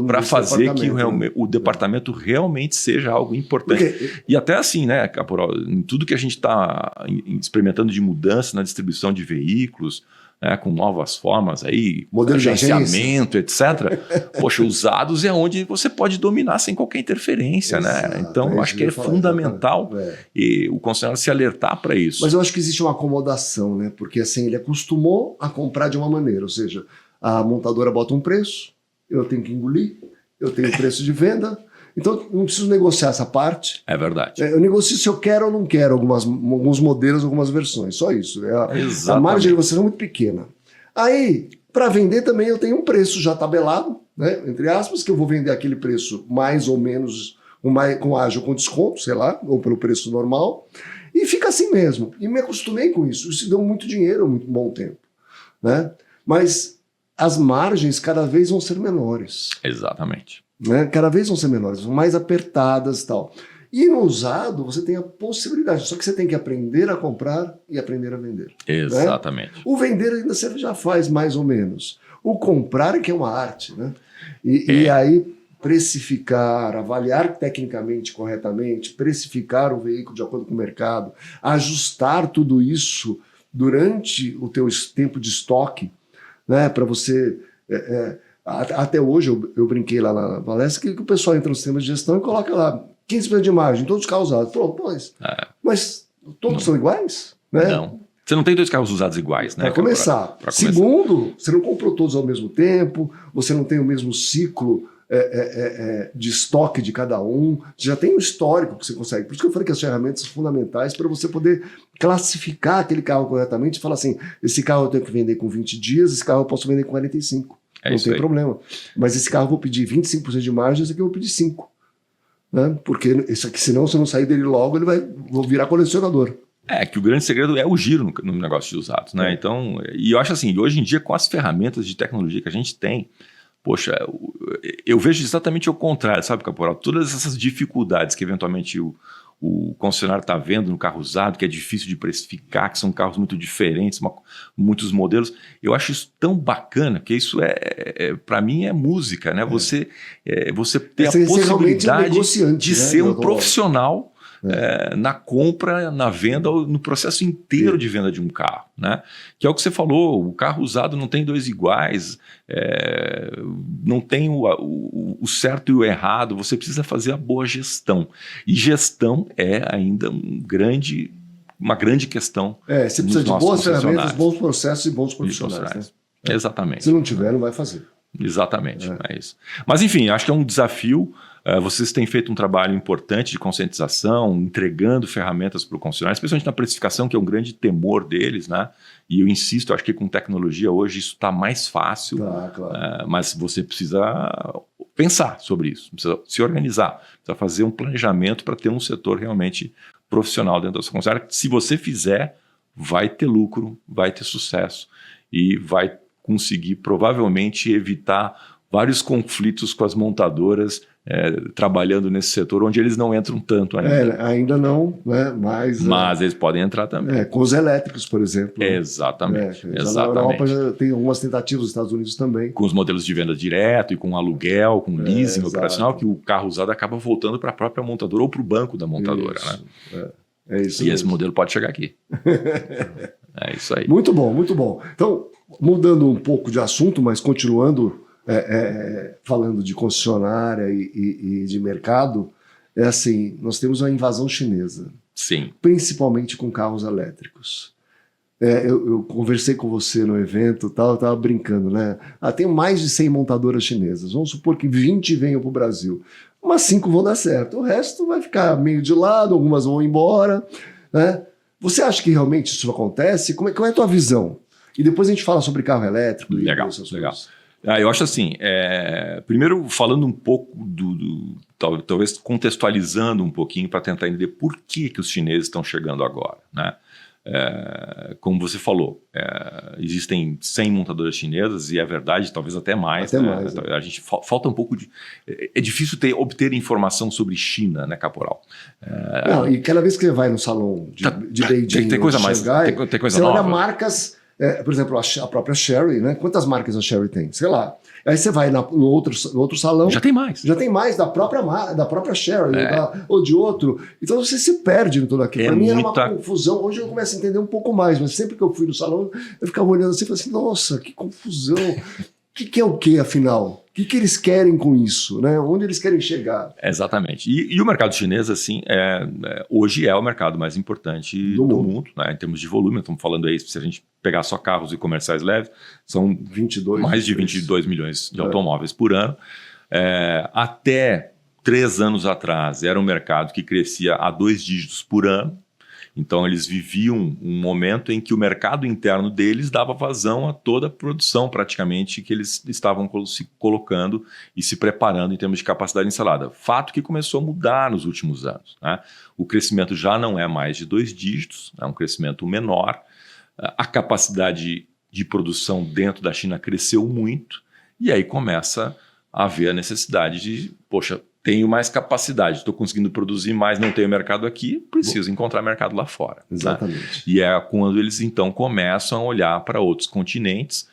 para fazer que o departamento realmente seja algo importante. E até assim, né, Caporal, em tudo que a gente está experimentando de mudança na distribuição de veículos, né, com novas formas aí,
modelo de
agenciamento, etc. Poxa, usados é onde você pode dominar sem qualquer interferência, né? Então, eu acho que é fundamental e o concessionário se alertar para isso.
Mas eu acho que existe uma acomodação, né? Porque assim, ele acostumou a comprar de uma maneira, ou seja, a montadora bota um preço, eu tenho que engolir, eu tenho preço de venda, então não preciso negociar essa parte.
É verdade.
Eu negocio se eu quero ou não quero alguns modelos, algumas versões, só isso. A margem de negociação é muito pequena. Aí, para vender também eu tenho um preço já tabelado, né, entre aspas, que eu vou vender aquele preço mais ou menos com ágio com desconto, sei lá, ou pelo preço normal, e fica assim mesmo. E me acostumei com isso. Isso deu muito dinheiro, muito bom tempo. Né? Mas as margens cada vez vão ser menores.
Exatamente.
Né? Cada vez vão ser menores, vão mais apertadas e tal. E no usado você tem a possibilidade, só que você tem que aprender a comprar e aprender a vender.
Exatamente.
Né? O vender ainda você já faz mais ou menos. O comprar é que é uma arte, né? E aí precificar, avaliar tecnicamente corretamente, precificar o veículo de acordo com o mercado, ajustar tudo isso durante o teu tempo de estoque, né, para você... até hoje, eu brinquei lá na palestra, que o pessoal entra no sistema de gestão e coloca lá 15% de margem, todos os carros usados. Pronto, mas todos são iguais? Né?
Não. Você não tem 2 carros usados iguais, né?
Para começar.
Pra
Segundo, você não comprou todos ao mesmo tempo, você não tem o mesmo ciclo de estoque de cada um, você já tem um histórico que você consegue. Por isso que eu falei que as ferramentas são fundamentais para você poder classificar aquele carro corretamente e falar assim, esse carro eu tenho que vender com 20 dias, esse carro eu posso vender com 45. Não tem problema. Mas esse carro eu vou pedir 25% de margem, esse aqui eu vou pedir 5%. Né? Porque esse aqui, senão, se eu não sair dele logo, ele vai virar colecionador.
Que o grande segredo é o giro no negócio de usados, né? Então, e eu acho assim, hoje em dia, com as ferramentas de tecnologia que a gente tem, poxa, eu vejo exatamente o contrário, sabe, Caporal? Todas essas dificuldades que eventualmente o concessionário está vendo no carro usado, que é difícil de precificar, que são carros muito diferentes, muitos modelos, eu acho isso tão bacana, que isso para mim é música, né? Você ter a possibilidade de ser um profissional na compra, na venda, no processo inteiro de venda de um carro, né? Que é o que você falou, o carro usado não tem 2 iguais, não tem o certo e o errado, você precisa fazer a boa gestão. E gestão é ainda uma grande questão.
Você precisa de boas ferramentas, bons processos e bons profissionais. Né?
Exatamente.
Se não tiver, não vai fazer.
Exatamente, é isso. Mas enfim, acho que é um desafio. Vocês têm feito um trabalho importante de conscientização, entregando ferramentas para o concessionário, especialmente na precificação, que é um grande temor deles, né? E eu insisto, acho que com tecnologia hoje isso está mais fácil, claro. Mas você precisa pensar sobre isso, precisa se organizar, precisa fazer um planejamento para ter um setor realmente profissional dentro da sua concessionária. Se você fizer, vai ter lucro, vai ter sucesso e vai conseguir provavelmente evitar vários conflitos com as montadoras trabalhando nesse setor onde eles não entram tanto ainda.
Ainda não, né?
Mas eles podem entrar também.
Com os elétricos, por exemplo.
Exatamente.
Na Europa já tem algumas tentativas nos Estados Unidos também.
Com os modelos de venda direto e com aluguel, com leasing operacional, que o carro usado acaba voltando para a própria montadora ou para o banco da montadora.
Isso,
né?
Isso
e
mesmo.
Esse modelo pode chegar aqui. É isso aí.
Muito bom, muito bom. Então, mudando um pouco de assunto, mas continuando falando de concessionária e de mercado, assim, nós temos uma invasão chinesa.
Sim.
Principalmente com carros elétricos. Eu conversei com você no evento, eu estava brincando, né? Tem mais de 100 montadoras chinesas. Vamos supor que 20 venham para o Brasil. Umas 5 vão dar certo. O resto vai ficar meio de lado, algumas vão embora. Né? Você acha que realmente isso acontece? Como é a tua visão? E depois a gente fala sobre carro elétrico.
Legal. Eu acho assim, primeiro falando um pouco talvez contextualizando um pouquinho para tentar entender por que os chineses estão chegando agora, né? Como você falou, existem 100 montadoras chinesas e é verdade, talvez até mais. A gente falta um pouco de... É difícil obter informação sobre China, né, Caporal?
Não, e cada vez que você vai no salão de Beijing,
tem coisa mais,
Xangai,
tem coisa
você
nova.
olha marcas... por exemplo, a própria Chery, né? Quantas marcas a Chery tem? Sei lá. Aí você vai no outro salão...
Já tem mais.
Já tem mais da própria Chery, ou de outro. Então você se perde em tudo aquilo. Para mim era uma confusão. Hoje eu começo a entender um pouco mais, mas sempre que eu fui no salão, eu ficava olhando assim e falei assim, nossa, que confusão. O que é o que, afinal? O que eles querem com isso? Né? Onde eles querem chegar?
Exatamente. E o mercado chinês, assim, hoje é o mercado mais importante do mundo, né? Em termos de volume. Estamos falando aí, se a gente pegar só carros e comerciais leves, são mais de 22 milhões de automóveis por ano. Até 3 anos atrás, era um mercado que crescia a 2 dígitos por ano. Então, eles viviam um momento em que o mercado interno deles dava vazão a toda a produção, praticamente, que eles estavam se colocando e se preparando em termos de capacidade instalada. Fato que começou a mudar nos últimos anos. Né? O crescimento já não é mais de 2 dígitos, é um crescimento menor. A capacidade de produção dentro da China cresceu muito, e aí começa a haver a necessidade de, poxa, tenho mais capacidade, estou conseguindo produzir mais, não tenho mercado aqui, preciso encontrar mercado lá fora.
Exatamente.
Né? E é quando eles então começam a olhar para outros continentes,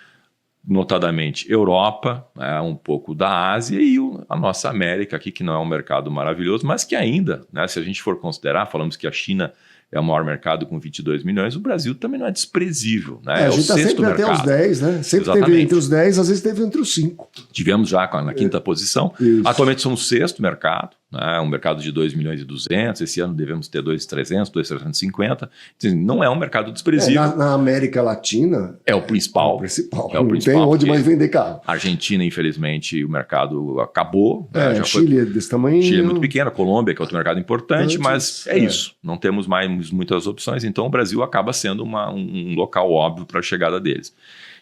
notadamente Europa, um pouco da Ásia e a nossa América aqui, que não é um mercado maravilhoso, mas que ainda, né, se a gente for considerar, falamos que a China é o maior mercado com 22 milhões, o Brasil também não é desprezível. Né?
A
É o
gente está
sexto
sempre
mercado.
até os 10, né? Sempre
Exatamente.
teve entre os 10, às vezes teve entre os 5.
Tivemos já na quinta posição.
Isso.
Atualmente somos o sexto mercado, né? Um mercado de 2 milhões e 200. Esse ano devemos ter 2.300, 2.350. Não é um mercado desprezível.
Na América Latina...
É o principal.
É o principal.
É o
Não
principal,
tem onde
porque
mais vender carro.
Argentina, infelizmente, o mercado acabou. Né? Já
Chile é desse tamanho.
Chile é muito pequeno, a Colômbia, que é outro mercado importante,
Antes,
mas é isso. Não temos mais muitas opções, então o Brasil acaba sendo um local óbvio para a chegada deles.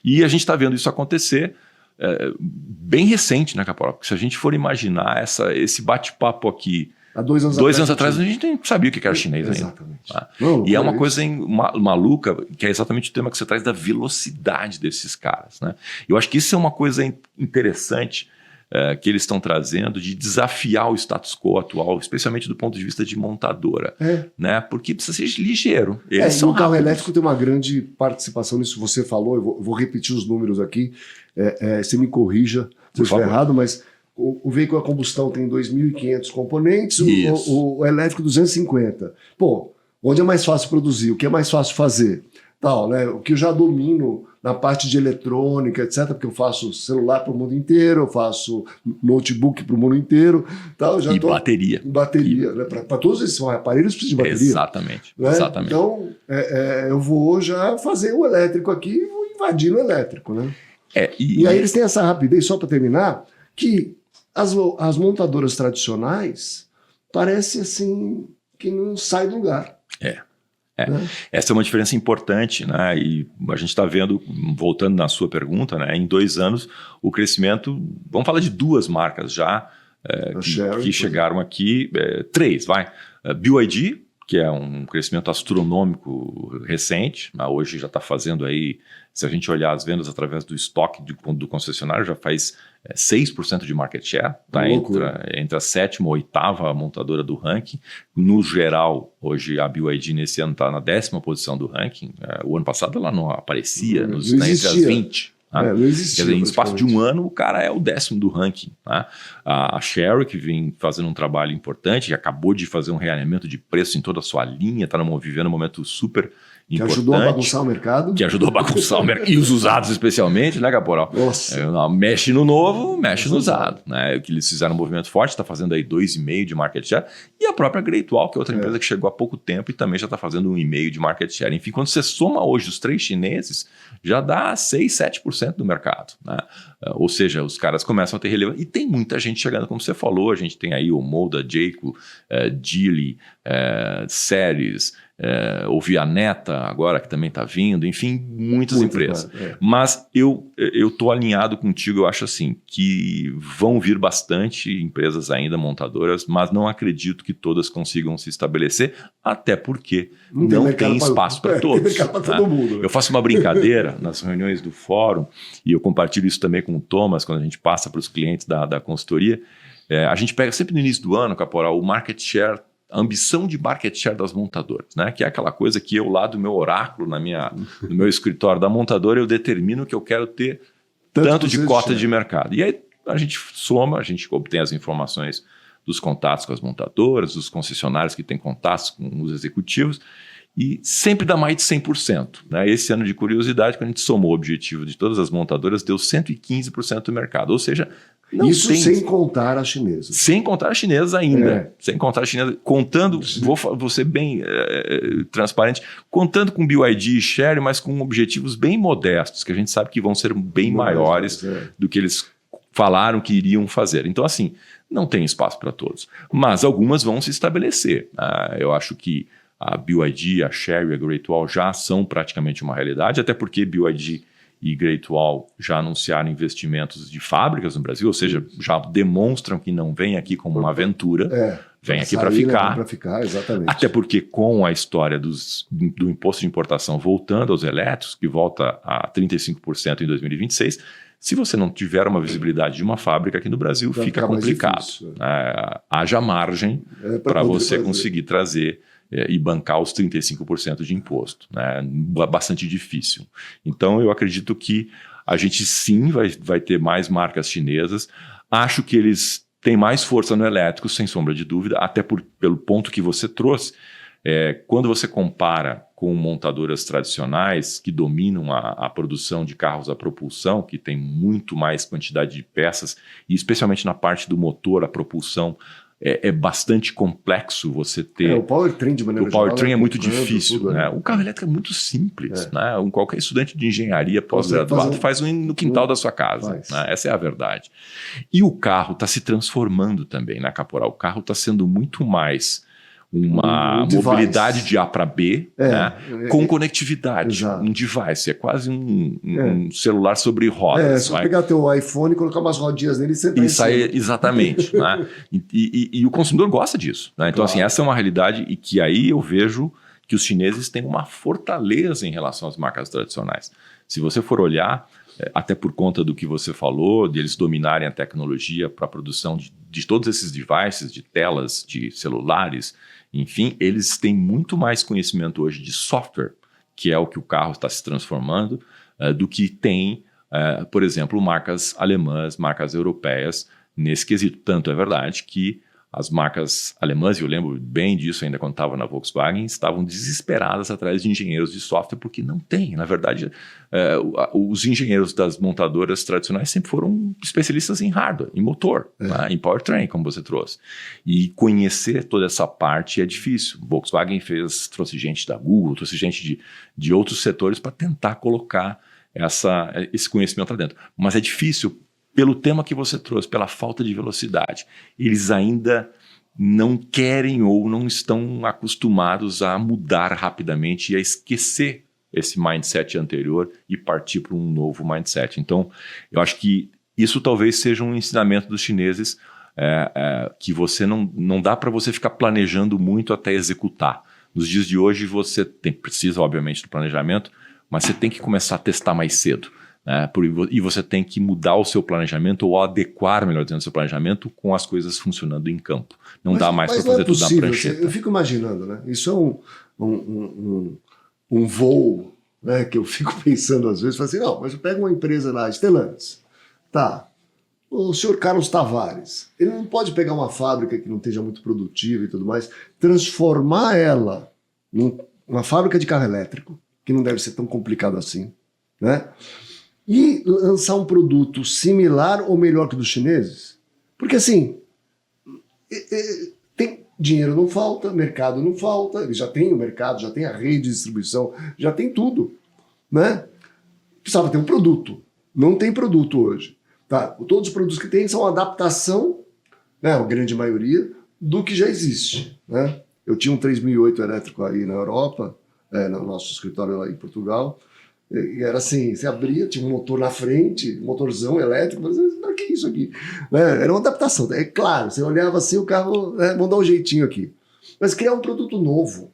E a gente está vendo isso acontecer bem recente, né, Caporal? Porque se a gente for imaginar esse bate-papo aqui,
Há 2 anos
dois anos atrás a gente nem sabia o que era chinês ainda.
Exatamente.
Tá?
Não,
E é uma
isso.
coisa maluca, que é exatamente o tema que você traz da velocidade desses caras. Né? Eu acho que isso é uma coisa interessante que eles estão trazendo de desafiar o status quo atual, especialmente do ponto de vista de montadora. Né? Porque precisa ser ligeiro. Eles são
o carro
rápidos.
elétrico tem uma grande participação nisso. Você falou, eu vou repetir os números aqui. Você me corrija se eu estiver errado, mas o veículo a combustão tem 2.500 componentes, o elétrico 250. Pô, onde é mais fácil produzir? O que é mais fácil fazer? Tal, né? O que eu já domino na parte de eletrônica, etc., porque eu faço celular para o mundo inteiro, eu faço notebook para o mundo inteiro. Tal,
Bateria.
Bateria. Né? Para todos esses aparelhos precisam de bateria.
Exatamente.
Né?
Exatamente.
Então, eu vou já fazer o elétrico aqui e vou invadir no elétrico. Né? E aí eles têm essa rapidez, só para terminar, que as montadoras tradicionais parece assim que não sai do lugar.
Né? Essa é uma diferença importante, né? E a gente está vendo, voltando na sua pergunta, né? Em 2 anos o crescimento, vamos falar de 2 marcas já que chegaram aqui, 3, vai. BYD, que é um crescimento astronômico recente, mas hoje já está fazendo aí, se a gente olhar as vendas através do estoque do concessionário, já faz 6% de market share, tá? Entre a 7ª e 8ª montadora do ranking. No geral, hoje a BYD nesse ano está na 10ª posição do ranking. O ano passado ela não aparecia entre as 20. Tá?
Não existia.
Quer dizer, em espaço de 1 ano, o cara é o 10º do ranking. Tá? A Chery, que vem fazendo um trabalho importante, acabou de fazer um realinhamento de preço em toda a sua linha, está vivendo um momento super importante.
Que ajudou a bagunçar o mercado.
Que ajudou a bagunçar o mercado. E os usados especialmente, né, Caporal?
Nossa.
Mexe no novo, mexe no usado. Né? Que eles fizeram um movimento forte, está fazendo aí 2,5% de market share. E a própria Great Wall, que é outra empresa que chegou há pouco tempo e também já está fazendo 1,5% de market share. Enfim, quando você soma hoje os 3 chineses, já dá 6, 7% do mercado. Né? Ou seja, os caras começam a ter relevância. E tem muita gente chegando, como você falou, a gente tem aí o Moda, Jayco, Geely, Seres, o Vianetta agora que também está vindo, enfim, muitas empresas. Mas eu estou alinhado contigo, eu acho assim, que vão vir bastante empresas ainda montadoras, mas não acredito que todas consigam se estabelecer, até porque não tem espaço para todos.
Tem todo mundo, né?
Eu faço uma brincadeira nas reuniões do fórum, e eu compartilho isso também com o Thomas, quando a gente passa para os clientes da consultoria. A gente pega sempre no início do ano, Caporal, o market share, a ambição de market share das montadoras, né? Que é aquela coisa que eu lá do meu oráculo, no meu escritório da montadora, eu determino que eu quero ter tanto de cota de mercado. E aí a gente soma, a gente obtém as informações dos contatos com as montadoras, dos concessionários que têm contatos com os executivos, e sempre dá mais de 100%. Né? Esse ano, de curiosidade, quando a gente somou o objetivo de todas as montadoras, deu 115% do mercado. Ou seja,
isso sem contar as chinesas.
Sem contar as chinesas ainda. Sem contar as chinesas. Contando, vou ser bem transparente, contando com BYD e Chery, mas com objetivos bem modestos, que a gente sabe que vão ser bem maiores do que eles falaram que iriam fazer. Então, assim, não tem espaço para todos. Mas algumas vão se estabelecer. Eu acho que a BYD, a Chery e a Great Wall já são praticamente uma realidade, até porque BYD e Great Wall já anunciaram investimentos de fábricas no Brasil, ou seja, já demonstram que não vem aqui como uma aventura, vem aqui para ficar.
Para ficar, exatamente.
Até porque com a história do imposto de importação voltando aos elétricos, que volta a 35% em 2026, se você não tiver uma visibilidade de uma fábrica aqui no Brasil, fica complicado. Haja margem para você conseguir trazer e bancar os 35% de imposto. Né? Bastante difícil. Então, eu acredito que a gente sim vai ter mais marcas chinesas. Acho que eles têm mais força no elétrico, sem sombra de dúvida, até pelo ponto que você trouxe. Quando você compara com montadoras tradicionais que dominam a produção de carros a propulsão, que tem muito mais quantidade de peças, e especialmente na parte do motor, a propulsão, é bastante complexo você ter...
O powertrain de maneira
geral... O powertrain é muito
comprando,
difícil,
tudo,
né? O carro elétrico é muito simples, né? Qualquer estudante de engenharia pós-graduado faz um no quintal da sua casa, né? Essa é a verdade. E o carro está se transformando também, né, Caporal? O carro está sendo muito mais uma mobilidade de A para B, né, com conectividade. Um device, é quase um celular sobre rodas.
Só pegar teu iPhone, colocar umas rodinhas nele e sentar
isso aí, exatamente. Né? E o consumidor gosta disso. Né? Então, assim, essa é uma realidade e que aí eu vejo que os chineses têm uma fortaleza em relação às marcas tradicionais. Se você for olhar, até por conta do que você falou, de eles dominarem a tecnologia para a produção de todos esses devices, de telas, de celulares, enfim, eles têm muito mais conhecimento hoje de software, que é o que o carro está se transformando, do que tem, por exemplo, marcas alemãs, marcas europeias nesse quesito. Tanto é verdade que as marcas alemãs, e eu lembro bem disso ainda quando estava na Volkswagen, estavam desesperadas atrás de engenheiros de software, porque não tem. Na verdade, os engenheiros das montadoras tradicionais sempre foram especialistas em hardware, em motor, né, em powertrain, como você trouxe. E conhecer toda essa parte é difícil. Volkswagen trouxe gente da Google, trouxe gente de outros setores para tentar colocar esse conhecimento lá dentro. Mas é difícil pelo tema que você trouxe, pela falta de velocidade. Eles ainda não querem ou não estão acostumados a mudar rapidamente e a esquecer esse mindset anterior e partir para um novo mindset. Então, eu acho que isso talvez seja um ensinamento dos chineses que você não dá para você ficar planejando muito até executar. Nos dias de hoje, você precisa, obviamente, do planejamento, mas você tem que começar a testar mais cedo. E você tem que mudar o seu planejamento ou adequar, melhor dizendo, o seu planejamento com as coisas funcionando em campo. Não dá mais para fazer tudo na prancheta.
Eu fico imaginando, né? Isso é um voo, né, que eu fico pensando às vezes, falo assim, não, mas eu pego uma empresa lá, Stellantis, tá, o senhor Carlos Tavares, ele não pode pegar uma fábrica que não esteja muito produtiva e tudo mais, transformar ela numa fábrica de carro elétrico, que não deve ser tão complicado assim, né? E lançar um produto similar ou melhor que dos chineses? Porque assim, dinheiro não falta, mercado não falta, eles já têm o mercado, já tem a rede de distribuição, já tem tudo, né? Precisava ter um produto, não tem produto hoje. Tá? Todos os produtos que tem são adaptação, né, a grande maioria, do que já existe. Né? Eu tinha um 3008 elétrico aí na Europa, no nosso escritório lá em Portugal, e era assim, você abria, tinha um motor na frente, um motorzão elétrico, mas o que é isso aqui? Era uma adaptação. É claro, você olhava assim, o carro, vamos dar um jeitinho aqui. Mas criar um produto novo,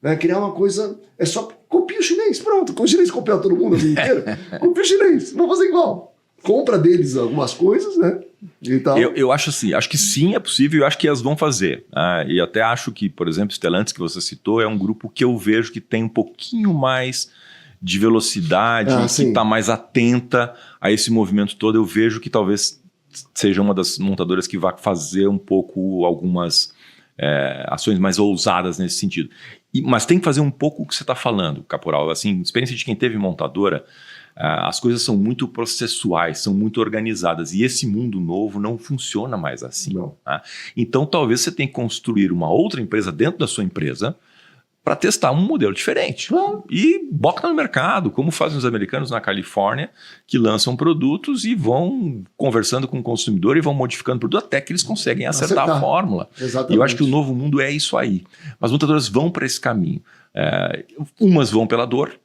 né? Criar uma coisa, é só copia o chinês, pronto. O chinês copia todo mundo a vida inteira, copia o chinês, vamos fazer igual. Compra deles algumas coisas, né? E tal.
Eu acho assim, acho que sim, é possível e eu acho que elas vão fazer. E até acho que, por exemplo, Stellantis, que você citou, é um grupo que eu vejo que tem um pouquinho mais de velocidade, que está mais atenta a esse movimento todo. Eu vejo que talvez seja uma das montadoras que vai fazer um pouco algumas ações mais ousadas nesse sentido. Mas tem que fazer um pouco o que você está falando, Caporal. Assim, experiência de quem teve montadora, as coisas são muito processuais, são muito organizadas. E esse mundo novo não funciona mais assim. Tá? Então, talvez você tenha que construir uma outra empresa dentro da sua empresa para testar um modelo diferente. E bota no mercado, como fazem os americanos na Califórnia, que lançam produtos e vão conversando com o consumidor e vão modificando o produto até que eles conseguem acertar a fórmula.
Exatamente.
E eu acho que o novo mundo é isso aí. As montadoras vão para esse caminho. Umas vão pela dor,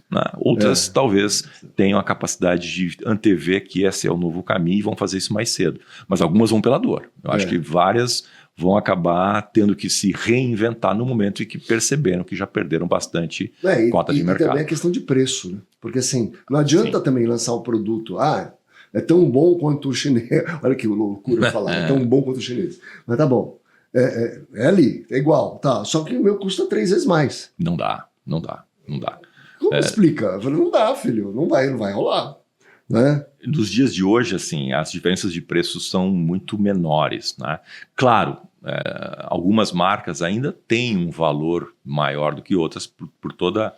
né? Outras talvez tenham a capacidade de antever que esse é o novo caminho e vão fazer isso mais cedo. Mas algumas vão pela dor. Eu acho que várias vão acabar tendo que se reinventar no momento em que perceberam que já perderam bastante cota de mercado.
E também a questão de preço, né? Porque assim, não adianta também lançar um produto, é tão bom quanto o chinês. Olha que loucura falar, é tão bom quanto o chinês. Mas tá bom, é ali, é igual, tá, só que o meu custa 3 vezes mais.
Não dá.
Como explica? Eu falei, não dá, filho, não vai rolar. né?
Nos dias de hoje, assim, as diferenças de preços são muito menores, né? Claro, algumas marcas ainda têm um valor maior do que outras por toda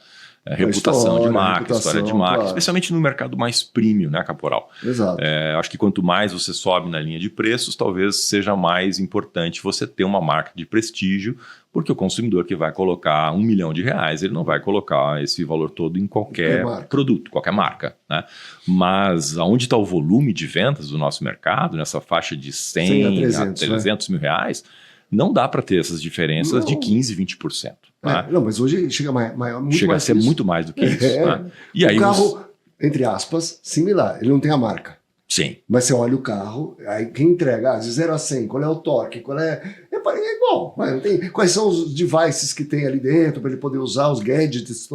a reputação de marca, história de marca, claro. Especialmente no mercado mais premium, né, Caporal?
Exato.
Acho que quanto mais você sobe na linha de preços, talvez seja mais importante você ter uma marca de prestígio, porque o consumidor que vai colocar R$1 milhão, ele não vai colocar esse valor todo em qualquer produto, qualquer marca, né? Mas aonde está o volume de vendas do nosso mercado, nessa faixa de 100 a 300 mil reais, não dá para ter essas diferenças de 15%, 20%. Né?
Não, mas hoje chega maior,
chega a ser muito mais do que isso. Né? E aí
carro, entre aspas, similar, ele não tem a marca.
Sim.
Mas você olha o carro, aí quem entrega de 0 a 100, qual é o torque, é igual. Não tem, quais são os devices que tem ali dentro para ele poder usar, os gadgets,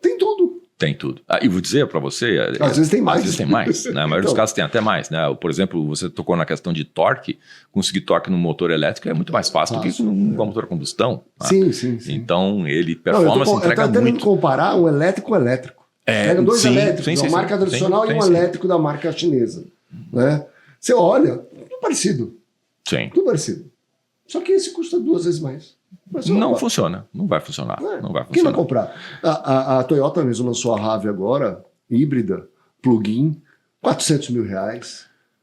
tem tudo.
Tem tudo. E vou dizer para você...
Às vezes tem mais.
Às vezes tem mais. Né? Na maioria dos casos tem até mais. Né? Por exemplo, você tocou na questão de torque. Conseguir torque no motor elétrico é muito mais fácil do que num motor a combustão.
Sim, sim.
Então, ele performance entrega muito.
Eu estou tentando comparar um elétrico com elétrico. Pega dois elétricos, uma marca tradicional e um elétrico da marca chinesa. Né? Você olha, tudo parecido.
Sim.
Tudo parecido. Só que esse custa 2 vezes mais.
Não funciona, não vai funcionar. Não vai funcionar.
Quem vai comprar? A Toyota mesmo lançou a RAV agora, híbrida, plug-in, R$400 mil.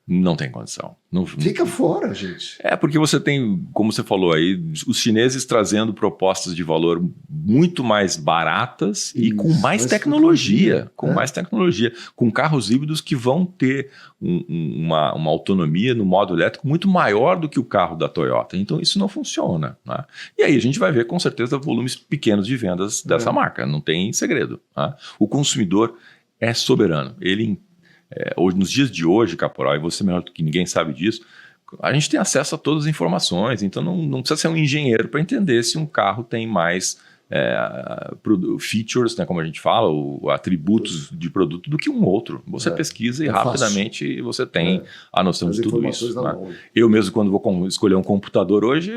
Não tem condição.
Fica fora, gente.
Porque você tem, como você falou aí, os chineses trazendo propostas de valor muito mais baratas e com mais tecnologia. Mais tecnologia. Com carros híbridos que vão ter uma autonomia no modo elétrico muito maior do que o carro da Toyota. Então isso não funciona. Né? E aí a gente vai ver com certeza volumes pequenos de vendas dessa marca. Não tem segredo. Né? O consumidor é soberano. Ele hoje, nos dias de hoje, Caporal, e você melhor do que ninguém sabe disso, a gente tem acesso a todas as informações, então não precisa ser um engenheiro para entender se um carro tem mais features, né, como a gente fala, atributos de produto do que um outro. Você pesquisa e rapidamente você tem a noção de tudo isso. Né? Eu mesmo, quando vou escolher um computador hoje,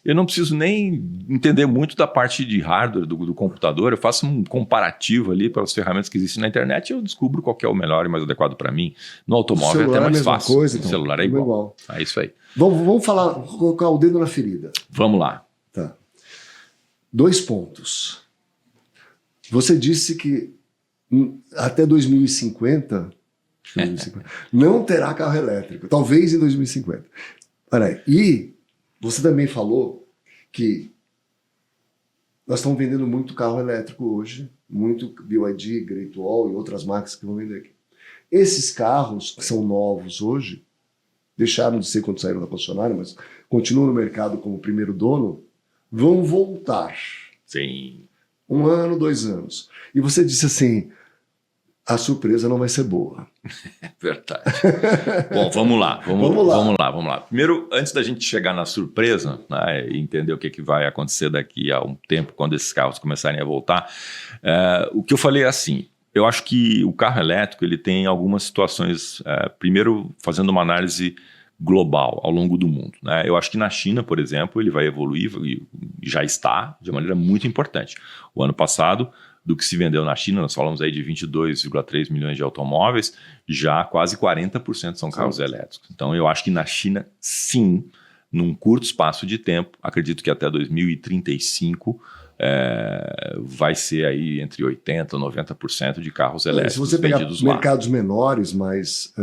eu não preciso nem entender muito da parte de hardware do computador, eu faço um comparativo ali para as ferramentas que existem na internet e eu descubro qual que é o melhor e mais adequado para mim. No automóvel é até mais fácil.
Coisa, então,
o celular é igual. É isso aí.
Vamos colocar o dedo na ferida.
Vamos lá.
Tá. 2 pontos. Você disse que até 2050 não terá carro elétrico. Talvez em 2050. Peraí. E você também falou que nós estamos vendendo muito carro elétrico hoje, muito BYD, Great Wall e outras marcas que vão vender aqui. Esses carros que são novos hoje, deixaram de ser quando saíram da concessionária, mas continuam no mercado como primeiro dono, vão voltar.
Sim.
1 ano, 2 anos. E você disse assim, a surpresa não vai ser boa.
É verdade. Bom, vamos lá. Primeiro, antes da gente chegar na surpresa, né, e entender o que vai acontecer daqui a um tempo, quando esses carros começarem a voltar, o que eu falei é assim, eu acho que o carro elétrico ele tem algumas situações, primeiro fazendo uma análise global ao longo do mundo. Né? Eu acho que na China, por exemplo, ele vai evoluir e já está de maneira muito importante. O ano passado, do que se vendeu na China, nós falamos aí de 22,3 milhões de automóveis, já quase 40% são carros elétricos. Então eu acho que na China, sim, num curto espaço de tempo, acredito que até 2035 vai ser aí entre 80% e 90% de carros elétricos.
Se você pegar
vendidos lá.
Mercados menores, mas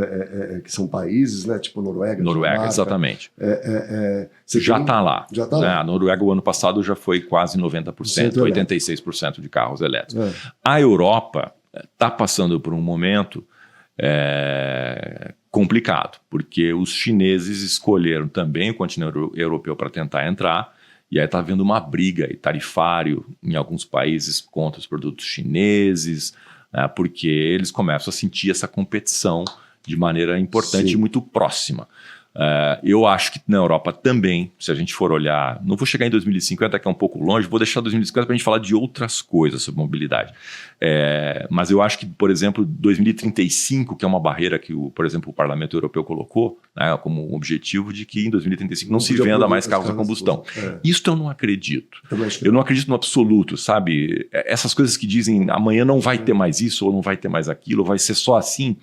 que são países, né, tipo Noruega, Dinamarca,
exatamente. Já está lá.
Já tá lá.
A Noruega, o ano passado, já foi quase 90%, 86% de carros elétricos. A Europa está passando por um momento complicado, porque os chineses escolheram também o continente europeu para tentar entrar. E aí está havendo uma briga tarifário em alguns países contra os produtos chineses, né, porque eles começam a sentir essa competição de maneira importante e muito próxima. Eu acho que na Europa também, se a gente for olhar, não vou chegar em 2050, que é um pouco longe, vou deixar 2050 para a gente falar de outras coisas sobre mobilidade. Mas eu acho que, por exemplo, 2035, que é uma barreira que, por exemplo, o Parlamento Europeu colocou, né, como um objetivo de que em 2035 não se venda mais carros a combustão. Isso eu não acredito. Eu não acredito no absoluto, sabe? Essas coisas que dizem amanhã não vai ter mais isso, ou não vai ter mais aquilo, ou vai ser só assim.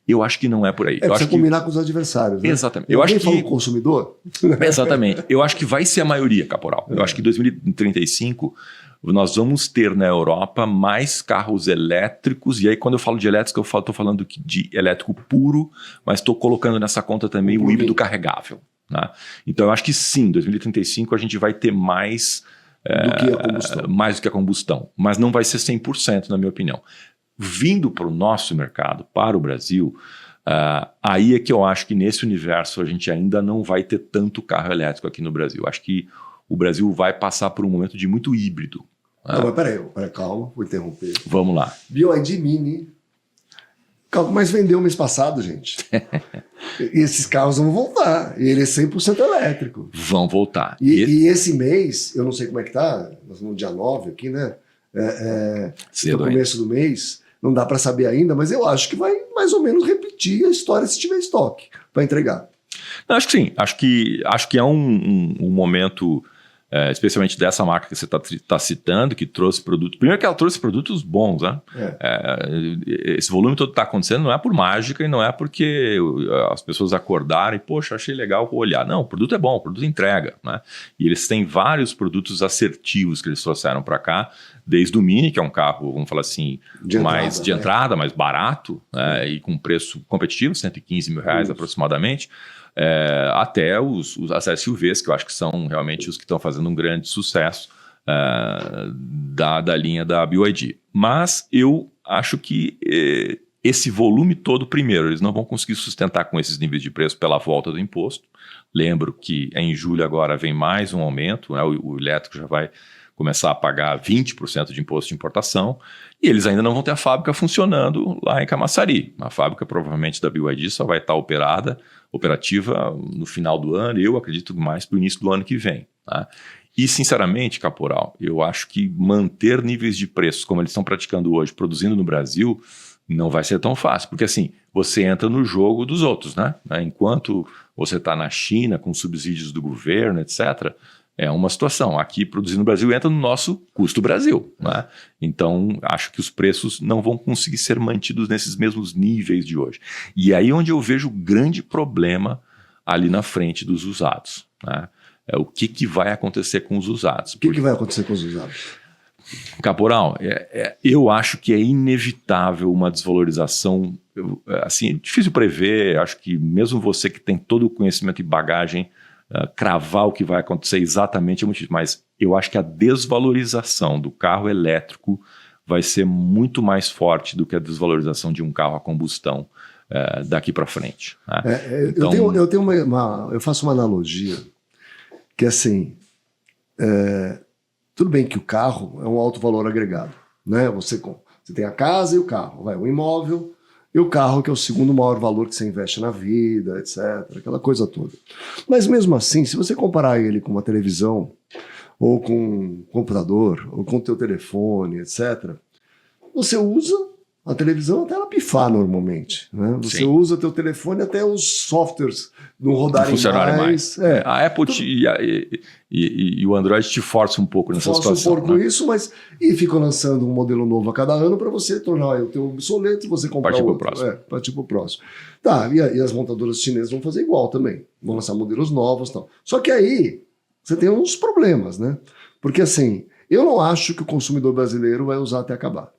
Eu acho que não é por aí.
Você combinar com os adversários, né?
Exatamente. Eu acho que
o consumidor?
Exatamente. Eu acho que vai ser a maioria, Caporal. Eu acho que em 2035 nós vamos ter na Europa mais carros elétricos. E aí, quando eu falo de elétrico, estou falando de elétrico puro, mas estou colocando nessa conta também o híbrido carregável. Né? Então, eu acho que sim, em 2035 a gente vai ter mais do que a combustão. Mas não vai ser 100%, na minha opinião. Vindo para o nosso mercado, para o Brasil, aí é que eu acho que nesse universo a gente ainda não vai ter tanto carro elétrico aqui no Brasil. Acho que o Brasil vai passar por um momento de muito híbrido.
Não, mas peraí, calma, vou interromper.
Vamos lá.
BYD Mini, mas vendeu mês passado, gente. E esses carros vão voltar. E ele é 100% elétrico.
Vão voltar.
E esse mês, eu não sei como é que tá, nós estamos no dia 9 aqui, né? No começo do mês. Não dá para saber ainda, mas eu acho que vai mais ou menos repetir a história se tiver estoque para entregar.
Não, acho que sim. Acho que é um momento, especialmente dessa marca que você está citando, que trouxe produtos. Primeiro que ela trouxe produtos bons, né? Esse volume todo está acontecendo não é por mágica e não é porque as pessoas acordaram e, poxa, achei legal vou olhar. Não, o produto é bom, o produto entrega, né? E eles têm vários produtos assertivos que eles trouxeram para cá, desde o Mini, que é um carro, vamos falar assim, mais de entrada, mais barato, né? E com preço competitivo, R$115 mil aproximadamente, até as SUVs, que eu acho que são realmente os que estão fazendo um grande sucesso da linha da BYD. Mas eu acho que esse volume todo, primeiro, eles não vão conseguir sustentar com esses níveis de preço pela volta do imposto. Lembro que em julho agora vem mais um aumento, né? O elétrico já vai começar a pagar 20% de imposto de importação, e eles ainda não vão ter a fábrica funcionando lá em Camaçari. A fábrica provavelmente da BYD só vai estar operativa no final do ano, eu acredito mais para o início do ano que vem. Tá? E sinceramente, Caporal, eu acho que manter níveis de preços como eles estão praticando hoje, produzindo no Brasil, não vai ser tão fácil, porque assim, você entra no jogo dos outros, né? Enquanto você está na China com subsídios do governo, etc., é uma situação. Aqui, produzir no Brasil entra no nosso custo Brasil. Né? Então, acho que os preços não vão conseguir ser mantidos nesses mesmos níveis de hoje. E aí onde eu vejo o grande problema ali na frente dos usados. Né? O que vai acontecer com os usados?
O que vai acontecer com os usados?
Caporal, eu acho que é inevitável uma desvalorização. Assim, é difícil prever. Acho que mesmo você que tem todo o conhecimento e bagagem, cravar o que vai acontecer exatamente é muito difícil, mas eu acho que a desvalorização do carro elétrico vai ser muito mais forte do que a desvalorização de um carro a combustão daqui para frente. Né?
Então, eu faço uma analogia que assim, tudo bem que o carro é um alto valor agregado, né? Você tem a casa e o carro, o imóvel e o carro, que é o segundo maior valor que você investe na vida, etc. Aquela coisa toda. Mas mesmo assim, se você comparar ele com uma televisão, ou com um computador, ou com o teu telefone, etc., você usa a televisão até ela pifar normalmente. Né? Você usa o teu telefone até os softwares não rodarem mais.
A Apple e o Android te forçam um pouco nessa situação.
Força um pouco isso, mas e ficam lançando um modelo novo a cada ano para você tornar o teu obsoleto e você comprar outro. Partir para o próximo. Tá, e as montadoras chinesas vão fazer igual também. Vão lançar modelos novos e tal. Só que aí você tem uns problemas, né? Porque assim, eu não acho que o consumidor brasileiro vai usar até acabar.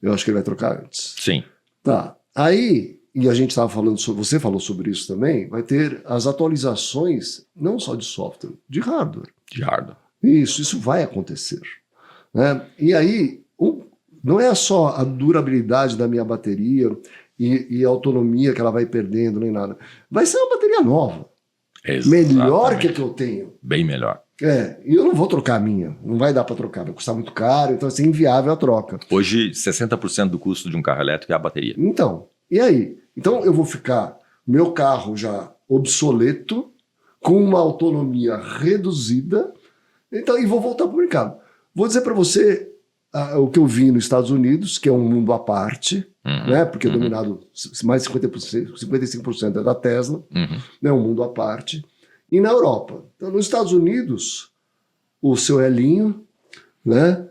Eu acho que ele vai trocar antes.
Sim.
Tá. Aí, e a gente estava falando sobre, você falou sobre isso também, vai ter as atualizações, não só de software, de hardware.
De hardware.
Isso vai acontecer. Né? E aí, não é só a durabilidade da minha bateria e a autonomia que ela vai perdendo, nem nada. Vai ser uma bateria nova.
Exatamente.
Melhor que a que eu tenho.
Bem melhor.
E eu não vou trocar a minha, não vai dar para trocar, vai custar muito caro, então assim, inviável a troca.
Hoje, 60% do custo de um carro elétrico é a bateria.
Então, e aí? Então eu vou ficar meu carro já obsoleto, com uma autonomia reduzida, então, e vou voltar para o mercado. Vou dizer para você o que eu vi nos Estados Unidos, que é um mundo à parte, né, porque é dominado, mais de 55% é da Tesla, né, um mundo à parte. E na Europa. Então, nos Estados Unidos, o seu Elinho, né,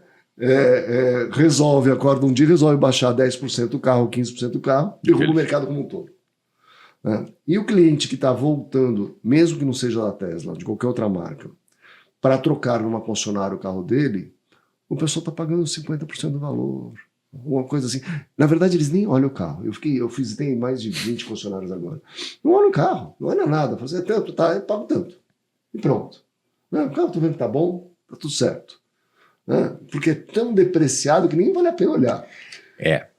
acorda um dia, resolve baixar 10% do carro, 15% do carro, derruba o mercado como um todo. Né? E o cliente que está voltando, mesmo que não seja da Tesla, de qualquer outra marca, para trocar numa concessionária o carro dele, o pessoal está pagando 50% do valor. Uma coisa assim. Na verdade, eles nem olham o carro. Eu visitei mais de 20 concessionários agora. Não olham o carro, não olham nada. Fazer tanto, tá, eu pago tanto. E pronto. O carro, tô vendo que tá bom, tá tudo certo. Porque é tão depreciado que nem vale a pena olhar.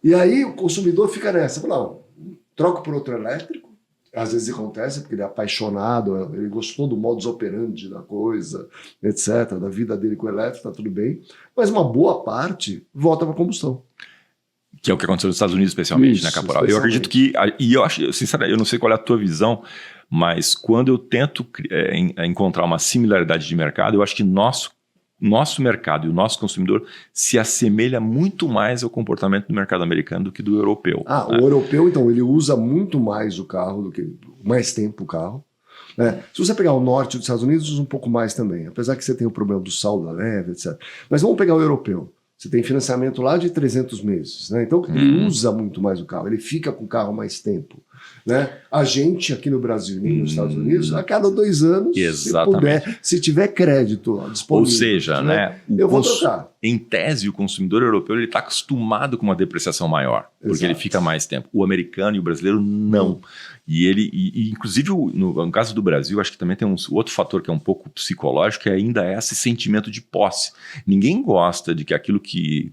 E aí o consumidor fica nessa. Fala, não, troca por outro elétrico. Às vezes acontece porque ele é apaixonado, ele gostou do modus operandi da coisa, etc., da vida dele com o elétrico, tá tudo bem. Mas uma boa parte volta para combustão.
Que é o que aconteceu nos Estados Unidos, especialmente,
Isso,
né, Caporal? Eu acredito que, e eu acho, sinceramente, eu não sei qual é a tua visão, mas quando eu tento encontrar uma similaridade de mercado, eu acho que nosso mercado e o nosso consumidor se assemelha muito mais ao comportamento do mercado americano do que do europeu.
O europeu, então, ele usa muito mais o carro, mais tempo o carro. Né? Se você pegar o norte dos Estados Unidos, usa um pouco mais também, apesar que você tem o problema do sal da neve, etc. Mas vamos pegar o europeu. Você tem financiamento lá de 300 meses. Né? Então, ele usa muito mais o carro, ele fica com o carro mais tempo. Né? A gente aqui no Brasil e nos Estados Unidos, a cada 2 anos, se tiver crédito disponível.
Ou seja, né,
eu vou trocar.
Em tese, o consumidor europeu está acostumado com uma depreciação maior, porque ele fica mais tempo. O americano e o brasileiro não. E inclusive, no caso do Brasil, acho que também tem outro fator que é um pouco psicológico, que ainda é esse sentimento de posse. Ninguém gosta de que aquilo que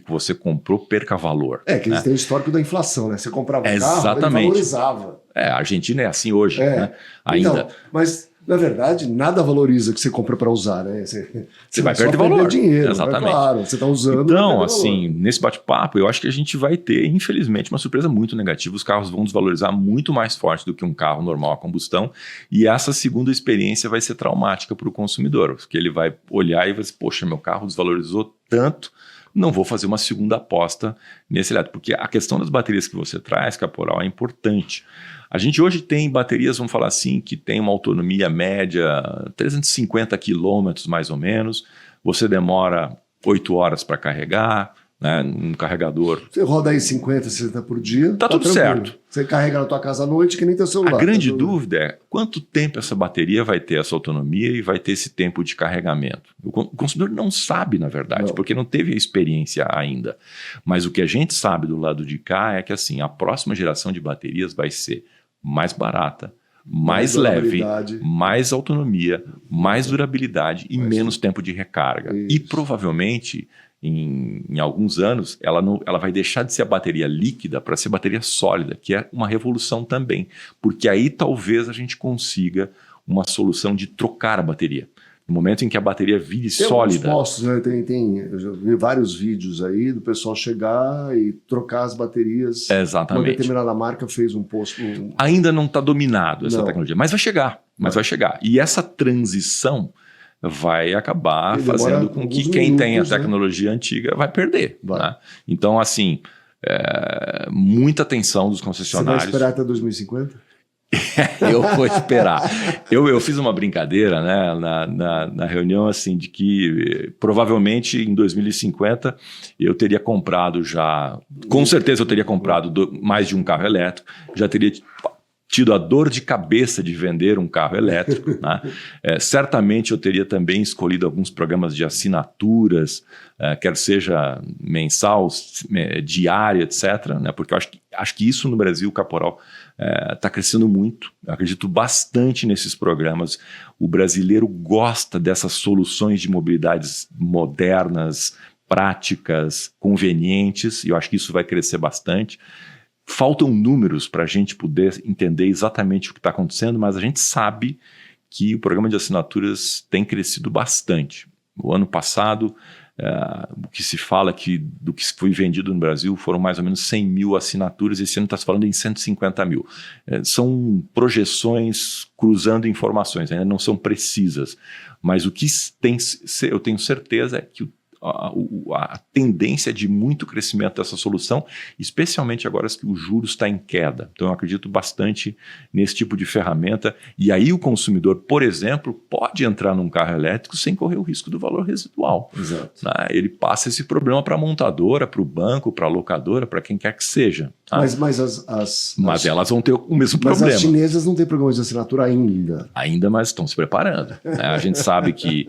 você comprou perca valor.
Que eles têm o histórico da inflação, né? Você comprava um carro, ele valorizava.
A Argentina é assim hoje, né? Ainda.
Então, mas, na verdade, nada valoriza que você compra para usar, né?
Você vai perder valor.
Dinheiro,
exatamente.
Claro, você está usando.
Então, assim, nesse bate-papo, eu acho que a gente vai ter, infelizmente, uma surpresa muito negativa. Os carros vão desvalorizar muito mais forte do que um carro normal a combustão. E essa segunda experiência vai ser traumática para o consumidor, porque ele vai olhar e vai dizer, poxa, meu carro desvalorizou tanto, não vou fazer uma segunda aposta nesse elétrico. Porque a questão das baterias que você traz, Caporal, é importante. A gente hoje tem baterias, vamos falar assim, que tem uma autonomia média 350 quilômetros mais ou menos. Você demora 8 horas para carregar, né, um carregador.
Você roda aí 50, 60 por dia.
Tá tudo certo.
Você carrega na tua casa à noite que nem teu celular.
A grande dúvida é quanto tempo essa bateria vai ter essa autonomia e vai ter esse tempo de carregamento. O consumidor não sabe, na verdade, porque não teve a experiência ainda. Mas o que a gente sabe do lado de cá é que assim, a próxima geração de baterias vai ser mais barata, mais leve, mais autonomia, mais durabilidade e menos tempo de recarga. Isso. E provavelmente, em alguns anos, ela vai deixar de ser a bateria líquida para ser bateria sólida, que é uma revolução também. Porque aí talvez a gente consiga uma solução de trocar a bateria. No momento em que a bateria vire sólida.
Tem postos, né? Eu já vi vários vídeos aí do pessoal chegar e trocar as baterias.
Exatamente.
Uma determinada marca fez um posto.
Ainda não está dominado essa tecnologia, mas vai chegar. Vai chegar. E essa transição vai acabar fazendo com que quem tem a tecnologia antiga vai perder. Né? Então, assim, muita atenção dos concessionários.
Você vai esperar até 2050?
Eu vou esperar. Eu fiz uma brincadeira, né, na reunião, assim, de que provavelmente em 2050 eu teria comprado já, com certeza eu teria comprado mais de um carro elétrico, já teria tido a dor de cabeça de vender um carro elétrico. Né? Certamente eu teria também escolhido alguns programas de assinaturas, quer seja mensal, diária, etc. Né? Porque eu acho que isso no Brasil, Caporal, está crescendo muito. Eu acredito bastante nesses programas. O brasileiro gosta dessas soluções de mobilidades modernas, práticas, convenientes, e eu acho que isso vai crescer bastante. Faltam números para a gente poder entender exatamente o que está acontecendo, mas a gente sabe que o programa de assinaturas tem crescido bastante. O ano passado, o que se fala que do que foi vendido no Brasil foram mais ou menos 100 mil assinaturas, esse ano está se falando em 150 mil. São projeções cruzando informações, ainda não são precisas, mas o que eu tenho certeza é que a tendência de muito crescimento dessa solução, especialmente agora que o juros está em queda. Então eu acredito bastante nesse tipo de ferramenta, e aí o consumidor, por exemplo, pode entrar num carro elétrico sem correr o risco do valor residual.
Exato.
Né? Ele passa esse problema para a montadora, para o banco, para a locadora, para quem quer que seja. Tá?
Mas
elas vão ter o mesmo
mas
problema.
As chinesas não têm programa de assinatura ainda.
Ainda, mas estão se preparando. Né? A gente sabe que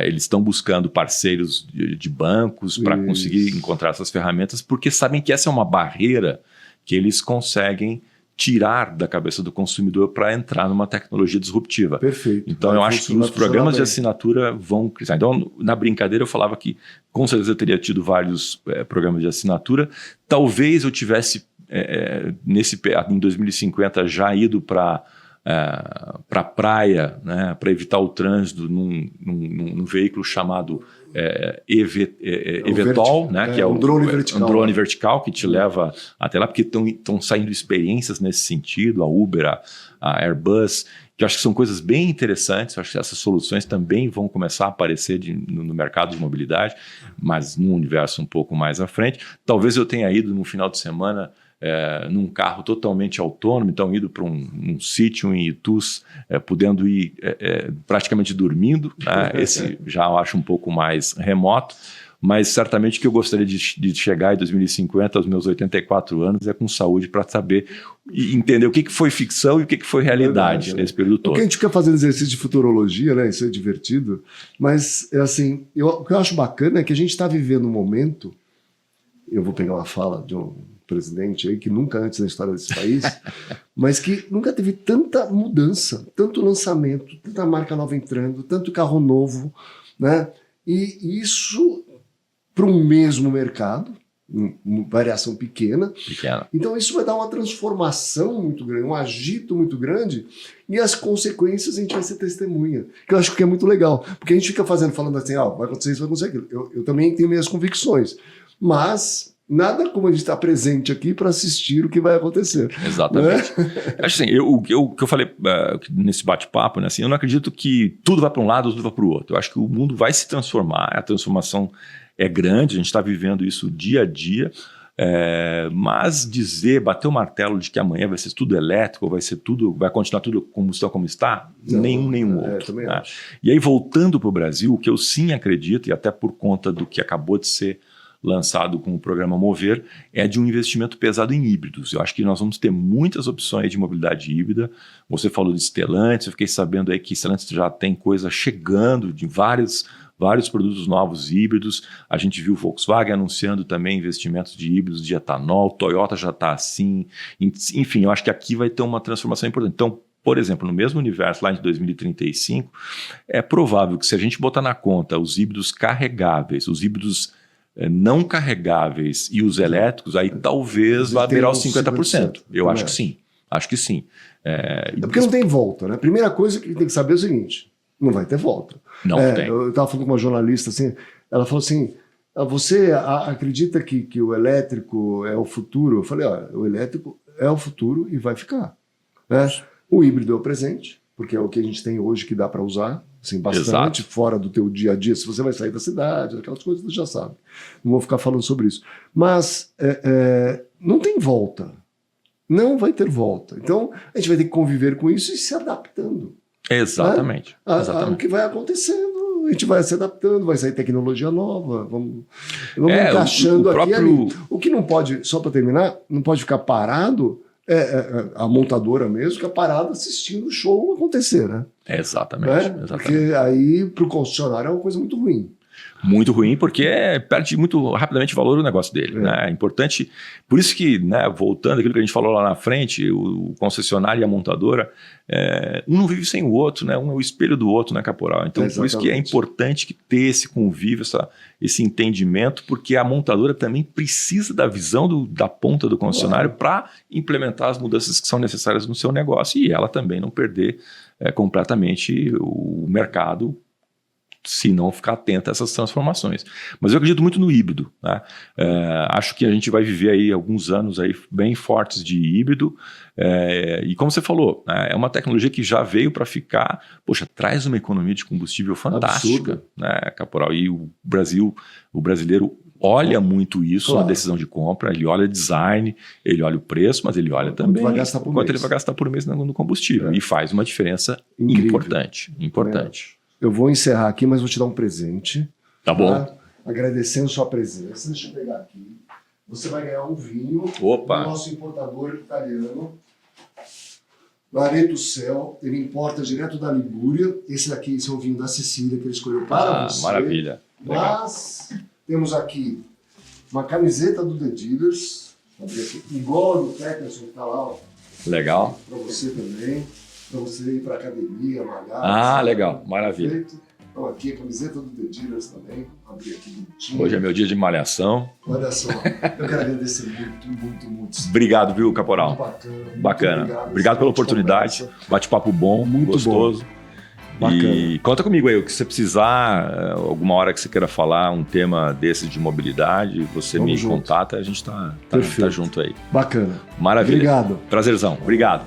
eles estão buscando parceiros de bancos para conseguir encontrar essas ferramentas, porque sabem que essa é uma barreira que eles conseguem tirar da cabeça do consumidor para entrar numa tecnologia disruptiva.
Perfeito.
Então, eu acho que os programas de assinatura vão crescer. Então, na brincadeira, eu falava que com certeza eu teria tido vários programas de assinatura. Talvez eu tivesse, em 2050, já ido para a praia, né, para evitar o trânsito num veículo chamado eVTOL, né, que é
um drone vertical.
Um drone vertical que te leva até lá, porque estão saindo experiências nesse sentido, a Uber, a Airbus, que eu acho que são coisas bem interessantes. Eu acho que essas soluções também vão começar a aparecer no mercado de mobilidade, mas num universo um pouco mais à frente. Talvez eu tenha ido no final de semana num carro totalmente autônomo, então ido para um sítio em Itus, podendo ir praticamente dormindo, né? Esse já eu acho um pouco mais remoto, mas certamente que eu gostaria de chegar em 2050, aos meus 84 anos, com saúde, para saber e entender o que foi ficção e o que foi realidade nesse período todo.
Porque a gente fica fazendo exercício de futurologia, né? Isso é divertido, mas assim, o que eu acho bacana é que a gente está vivendo um momento, eu vou pegar uma fala de um presidente aí, que nunca antes na história desse país, mas que nunca teve tanta mudança, tanto lançamento, tanta marca nova entrando, tanto carro novo, né? E isso para um mesmo mercado, variação pequena. Então isso vai dar uma transformação muito grande, um agito muito grande, e as consequências a gente vai ser testemunha, que eu acho que é muito legal, porque a gente fica falando assim, vai acontecer isso, vai acontecer aquilo. Eu também tenho minhas convicções, mas nada como a gente estar presente aqui para assistir o que vai acontecer.
Exatamente. Acho assim, o que eu falei nesse bate-papo, né, assim, eu não acredito que tudo vai para um lado ou tudo vai para o outro. Eu acho que o mundo vai se transformar, a transformação é grande, a gente está vivendo isso dia a dia, mas bater o martelo de que amanhã vai ser tudo elétrico, vai continuar tudo combustão como está, nenhum outro.
Também
né?
acho.
E aí, voltando para o Brasil, o que eu sim acredito, e até por conta do que acabou de ser lançado com o programa Mover, é de um investimento pesado em híbridos. Eu acho que nós vamos ter muitas opções de mobilidade híbrida. Você falou de Stellantis, eu fiquei sabendo aí que Stellantis já tem coisa chegando de vários produtos novos híbridos. A gente viu o Volkswagen anunciando também investimentos de híbridos de etanol, Toyota já está assim. Enfim, eu acho que aqui vai ter uma transformação importante. Então, por exemplo, no mesmo universo lá de 2035, é provável que se a gente botar na conta os híbridos carregáveis, os híbridos não carregáveis e os elétricos, aí talvez vá virar os 50%. Eu acho que sim. Acho que sim.
Porque não tem volta, né? A primeira coisa que tem que saber é o seguinte: não vai ter volta.
Não tem.
Eu estava falando com uma jornalista assim, ela falou assim: você acredita que o elétrico é o futuro? Eu falei: o elétrico é o futuro e vai ficar. Né? O híbrido é o presente, porque é o que a gente tem hoje que dá para usar. Assim, bastante. Exato. Fora do teu dia a dia, se você vai sair da cidade, aquelas coisas você já sabe. Não vou ficar falando sobre isso. Mas não tem volta. Não vai ter volta. Então, a gente vai ter que conviver com isso e se adaptando.
Exatamente.
Né?
Exatamente.
O que vai acontecendo, a gente vai se adaptando, vai sair tecnologia nova, vamos encaixando aqui e ali. O que não pode, só para terminar, não pode ficar parado, a montadora mesmo, fica parada assistindo o show acontecer, né?
Exatamente.
Porque aí, para o concessionário, é uma coisa muito ruim.
Muito ruim, porque perde muito rapidamente o valor do negócio dele. Né? É importante, por isso que, né, voltando àquilo que a gente falou lá na frente, o concessionário e a montadora, um não vive sem o outro, né? Um é o espelho do outro, né, Caporal? Então, por isso que é importante que ter esse convívio, esse entendimento, porque a montadora também precisa da visão da ponta do concessionário para implementar as mudanças que são necessárias no seu negócio, e ela também não perder completamente o mercado se não ficar atento a essas transformações. Mas eu acredito muito no híbrido, né? Acho que a gente vai viver aí alguns anos aí bem fortes de híbrido, e como você falou, né, é uma tecnologia que já veio para ficar, poxa, traz uma economia de combustível fantástica, né, Caporal? E o brasileiro olha muito isso na decisão de compra, ele olha design, ele olha o preço, mas ele olha também quanto ele vai gastar por mês no combustível, e faz uma diferença importante.
Eu vou encerrar aqui, mas vou te dar um presente.
Tá bom.
Agradecendo sua presença. Deixa eu pegar aqui. Você vai ganhar um vinho do nosso importador italiano, Lareto Cel. Ele importa direto da Ligúria. Esse aqui, esse é o vinho da Sicília que ele escolheu para você.
Maravilha.
Mas temos aqui uma camiseta do The Dealers, igual a do Peterson que está lá. Ó.
Legal.
Para você também. Para você ir para academia, malhar.
Legal. Maravilha.
Perfeito. Então aqui a camiseta do The Dealers também. Vou abrir aqui bonitinho.
Hoje é meu dia de malhação.
Olha só, eu quero agradecer muito.
Obrigado, viu, Caporal?
Muito
bacana. Obrigado pela oportunidade. Bate-papo bom,
muito
gostoso.
Bacana.
E conta comigo aí, o que você precisar, alguma hora que você queira falar um tema desses de mobilidade, você me contata, a gente tá junto aí.
Bacana.
Maravilha.
Obrigado.
Prazerzão. Obrigado.